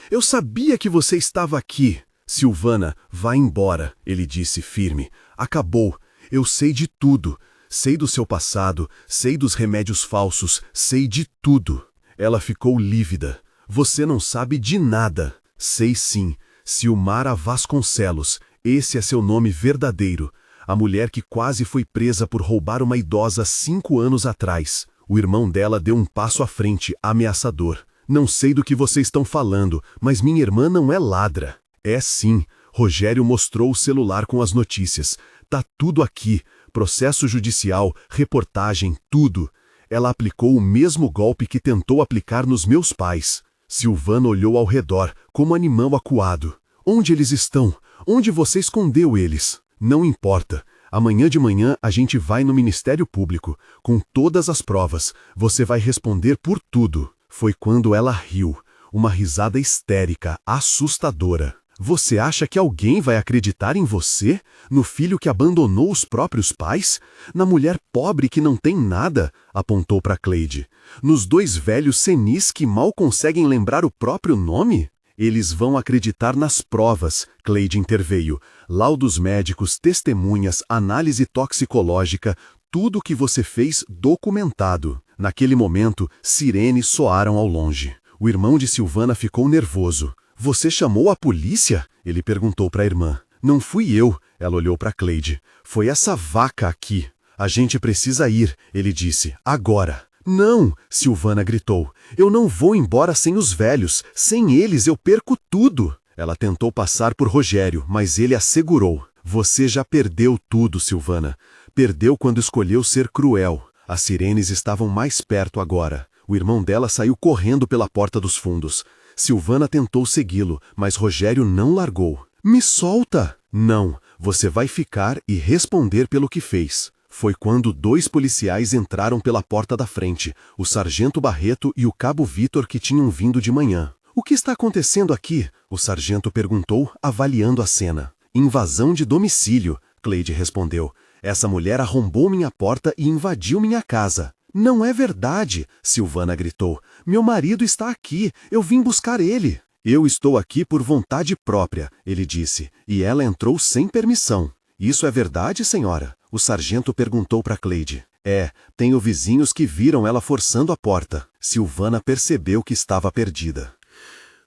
que você estava aqui. Silvana, vá embora, ele disse firme. Acabou. Eu sei de tudo. Sei do seu passado, sei dos remédios falsos, sei de tudo. Ela ficou lívida. Você não sabe de nada. Sei sim. Silmara Vasconcelos. Esse é seu nome verdadeiro. A mulher que quase foi presa por roubar uma idosa 5 anos atrás. O irmão dela deu um passo à frente, ameaçador. Não sei do que vocês estão falando, mas minha irmã não é ladra. É sim. Rogério mostrou o celular com as notícias. Tá tudo aqui. Processo judicial, reportagem, tudo. Ela aplicou o mesmo golpe que tentou aplicar nos meus pais. Silvana olhou ao redor, como animal acuado. Onde eles estão? Onde você escondeu eles? Não importa. Amanhã de manhã a gente vai no Ministério Público. Com todas as provas. Você vai responder por tudo. Foi quando ela riu. Uma risada histérica, assustadora. Você acha que alguém vai acreditar em você? No filho que abandonou os próprios pais? Na mulher pobre que não tem nada? Apontou para Cleide. Nos 2 velhos senis que mal conseguem lembrar o próprio nome? Eles vão acreditar nas provas, Cleide interveio. Laudos médicos, testemunhas, análise toxicológica, tudo o que você fez documentado. Naquele momento, sirenes soaram ao longe. O irmão de Silvana ficou nervoso. Você chamou a polícia? Ele perguntou para a irmã. Não fui eu, ela olhou para Cleide. Foi essa vaca aqui. A gente precisa ir, ele disse. Agora. Não, Silvana gritou. Eu não vou embora sem os velhos. Sem eles eu perco tudo. Ela tentou passar por Rogério, mas ele a segurou. Você já perdeu tudo, Silvana. Perdeu quando escolheu ser cruel. As sirenes estavam mais perto agora. O irmão dela saiu correndo pela porta dos fundos. Silvana tentou segui-lo, mas Rogério não largou. Me solta! Não, você vai ficar e responder pelo que fez. Foi quando 2 policiais entraram pela porta da frente, o sargento Barreto e o cabo Vitor que tinham vindo de manhã. O que está acontecendo aqui? O sargento perguntou, avaliando a cena. Invasão de domicílio, Cleide respondeu. Essa mulher arrombou minha porta e invadiu minha casa. Não é verdade, Silvana gritou. Meu marido está aqui, eu vim buscar ele. Eu estou aqui por vontade própria, ele disse, e ela entrou sem permissão. Isso é verdade, senhora? O sargento perguntou para Cleide. É, tenho vizinhos que viram ela forçando a porta. Silvana percebeu que estava perdida.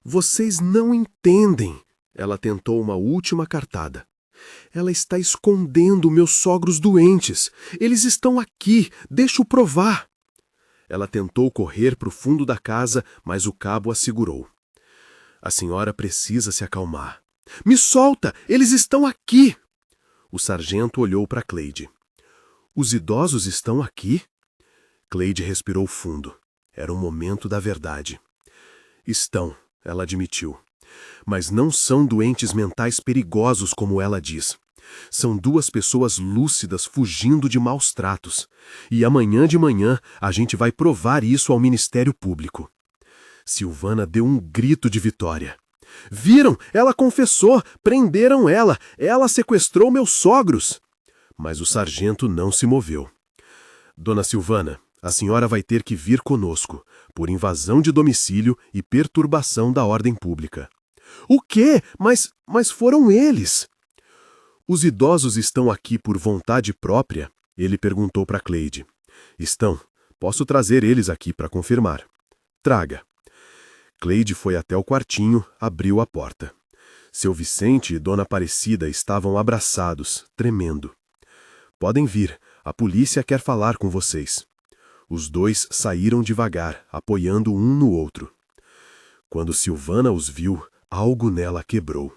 Vocês não entendem. Ela tentou uma última cartada. Ela está escondendo meus sogros doentes. Eles estão aqui, deixa-o provar. Ela tentou correr para o fundo da casa, mas o cabo a segurou. A senhora precisa se acalmar. Me solta, eles estão aqui. O sargento olhou para Cleide. Os idosos estão aqui? Cleide respirou fundo. Era o momento da verdade. Estão, ela admitiu. Mas não são doentes mentais perigosos como ela diz. São 2 pessoas lúcidas fugindo de maus tratos. E amanhã de manhã a gente vai provar isso ao Ministério Público. Silvana deu um grito de vitória. Viram? Ela confessou! Prenderam ela! Ela sequestrou meus sogros! Mas o sargento não se moveu. Dona Silvana, a senhora vai ter que vir conosco, por invasão de domicílio e perturbação da ordem pública. O quê? Mas foram eles! Os idosos estão aqui por vontade própria? Ele perguntou para Cleide. Estão. Posso trazer eles aqui para confirmar. Traga. Cleide foi até o quartinho, abriu a porta. Seu Vicente e Dona Aparecida estavam abraçados, tremendo. Podem vir, a polícia quer falar com vocês. Os 2 saíram devagar, apoiando um no outro. Quando Silvana os viu, algo nela quebrou.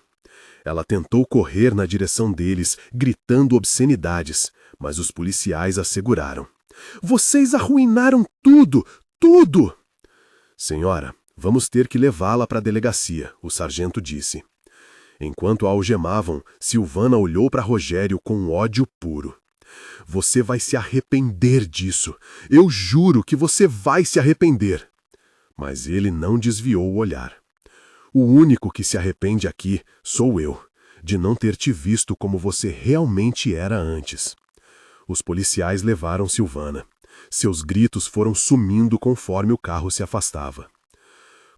Ela tentou correr na direção deles, gritando obscenidades, mas os policiais a seguraram. Vocês arruinaram tudo, tudo! Senhora, vamos ter que levá-la para a delegacia, o sargento disse. Enquanto a algemavam, Silvana olhou para Rogério com ódio puro. Você vai se arrepender disso. Eu juro que você vai se arrepender. Mas ele não desviou o olhar. O único que se arrepende aqui sou eu, de não ter te visto como você realmente era antes. Os policiais levaram Silvana. Seus gritos foram sumindo conforme o carro se afastava.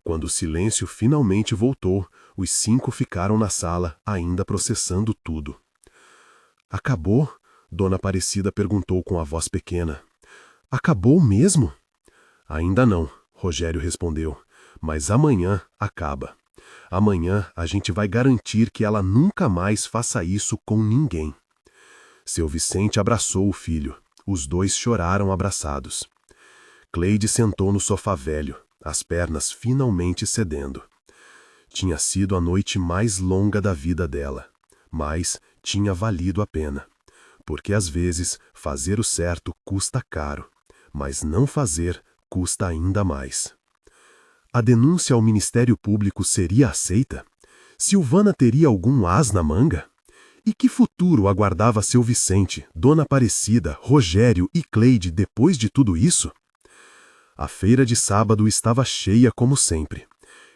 Quando o silêncio finalmente voltou, os 5 ficaram na sala, ainda processando tudo. Acabou? Dona Aparecida perguntou com a voz pequena. Acabou mesmo? Ainda não, Rogério respondeu, mas amanhã acaba. Amanhã a gente vai garantir que ela nunca mais faça isso com ninguém. Seu Vicente abraçou o filho. Os dois choraram abraçados. Cleide sentou no sofá velho, as pernas finalmente cedendo. Tinha sido a noite mais longa da vida dela, mas tinha valido a pena. Porque às vezes fazer o certo custa caro, mas não fazer custa ainda mais. A denúncia ao Ministério Público seria aceita? Silvana teria algum as na manga? E que futuro aguardava seu Vicente, Dona Aparecida, Rogério e Cleide depois de tudo isso? A feira de sábado estava cheia como sempre.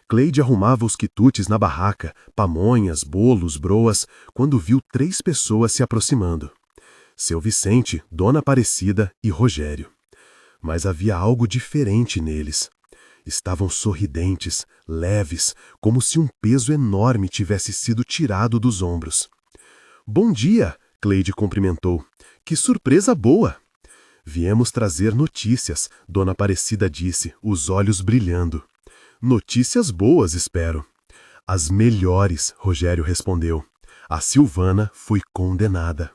Cleide arrumava os quitutes na barraca, pamonhas, bolos, broas, quando viu 3 pessoas se aproximando. Seu Vicente, Dona Aparecida e Rogério. Mas havia algo diferente neles. Estavam sorridentes, leves, como se um peso enorme tivesse sido tirado dos ombros. Bom dia, Cleide cumprimentou. Que surpresa boa! Viemos trazer notícias, Dona Aparecida disse, os olhos brilhando. Notícias boas, espero. As melhores, Rogério respondeu. A Silvana foi condenada.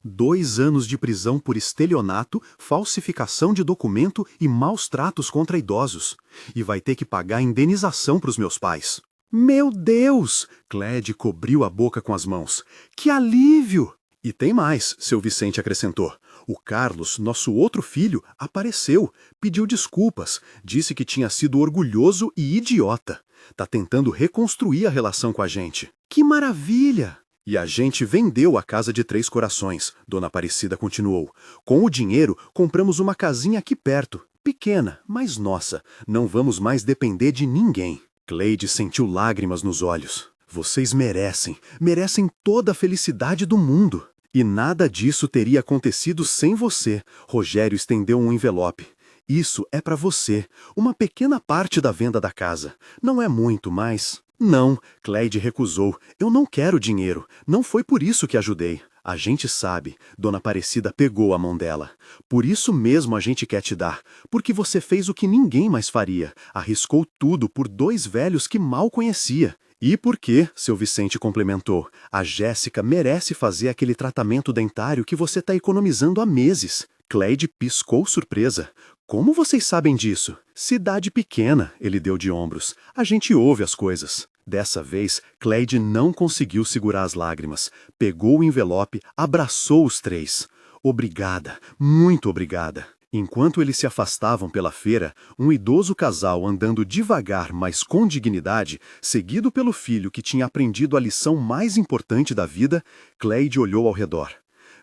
2 anos de prisão por estelionato, falsificação de documento e maus tratos contra idosos. E vai ter que pagar indenização para os meus pais. Meu Deus! Cleide cobriu a boca com as mãos. Que alívio! E tem mais, seu Vicente acrescentou. O Carlos, nosso outro filho, apareceu, pediu desculpas, disse que tinha sido orgulhoso e idiota. Tá tentando reconstruir a relação com a gente. Que maravilha! E a gente vendeu a casa de 3 corações, Dona Aparecida continuou. Com o dinheiro, compramos uma casinha aqui perto. Pequena, mas nossa, não vamos mais depender de ninguém. Cleide sentiu lágrimas nos olhos. Vocês merecem toda a felicidade do mundo. E nada disso teria acontecido sem você. Rogério estendeu um envelope. Isso é para você, uma pequena parte da venda da casa. Não é muito, mas... Não, Cleide recusou. Eu não quero dinheiro. Não foi por isso que ajudei. A gente sabe. Dona Aparecida pegou a mão dela. Por isso mesmo a gente quer te dar. Porque você fez o que ninguém mais faria. Arriscou tudo por 2 velhos que mal conhecia. E porque, seu Vicente complementou, a Jéssica merece fazer aquele tratamento dentário que você está economizando há meses. Cleide piscou surpresa. Como vocês sabem disso? Cidade pequena, ele deu de ombros. A gente ouve as coisas. Dessa vez, Cleide não conseguiu segurar as lágrimas. Pegou o envelope, abraçou os 3. Obrigada, muito obrigada. Enquanto eles se afastavam pela feira, um idoso casal andando devagar, mas com dignidade, seguido pelo filho que tinha aprendido a lição mais importante da vida, Cleide olhou ao redor.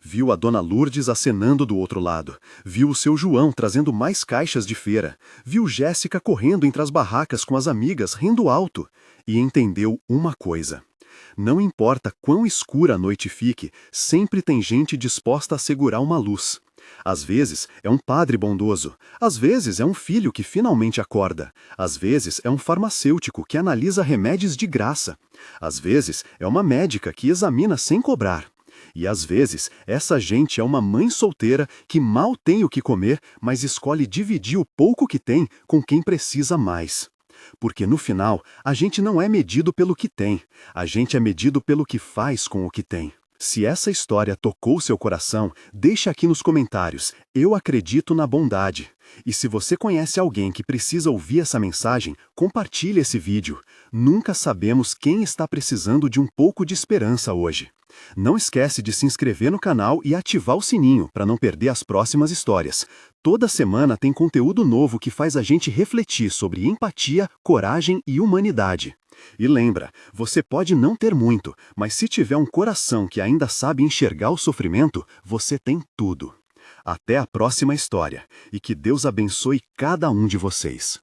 Viu a Dona Lourdes acenando do outro lado. Viu o seu João trazendo mais caixas de feira. Viu Jéssica correndo entre as barracas com as amigas, rindo alto. E entendeu uma coisa. Não importa quão escura a noite fique, sempre tem gente disposta a segurar uma luz. Às vezes é um padre bondoso, às vezes é um filho que finalmente acorda, às vezes é um farmacêutico que analisa remédios de graça, às vezes é uma médica que examina sem cobrar. E às vezes, essa gente é uma mãe solteira que mal tem o que comer, mas escolhe dividir o pouco que tem com quem precisa mais. Porque no final, a gente não é medido pelo que tem, a gente é medido pelo que faz com o que tem. Se essa história tocou seu coração, deixe aqui nos comentários. Eu acredito na bondade. E se você conhece alguém que precisa ouvir essa mensagem, compartilhe esse vídeo. Nunca sabemos quem está precisando de um pouco de esperança hoje. Não esquece de se inscrever no canal e ativar o sininho para não perder as próximas histórias. Toda semana tem conteúdo novo que faz a gente refletir sobre empatia, coragem e humanidade. E lembra, você pode não ter muito, mas se tiver um coração que ainda sabe enxergar o sofrimento, você tem tudo. Até a próxima história, e que Deus abençoe cada um de vocês.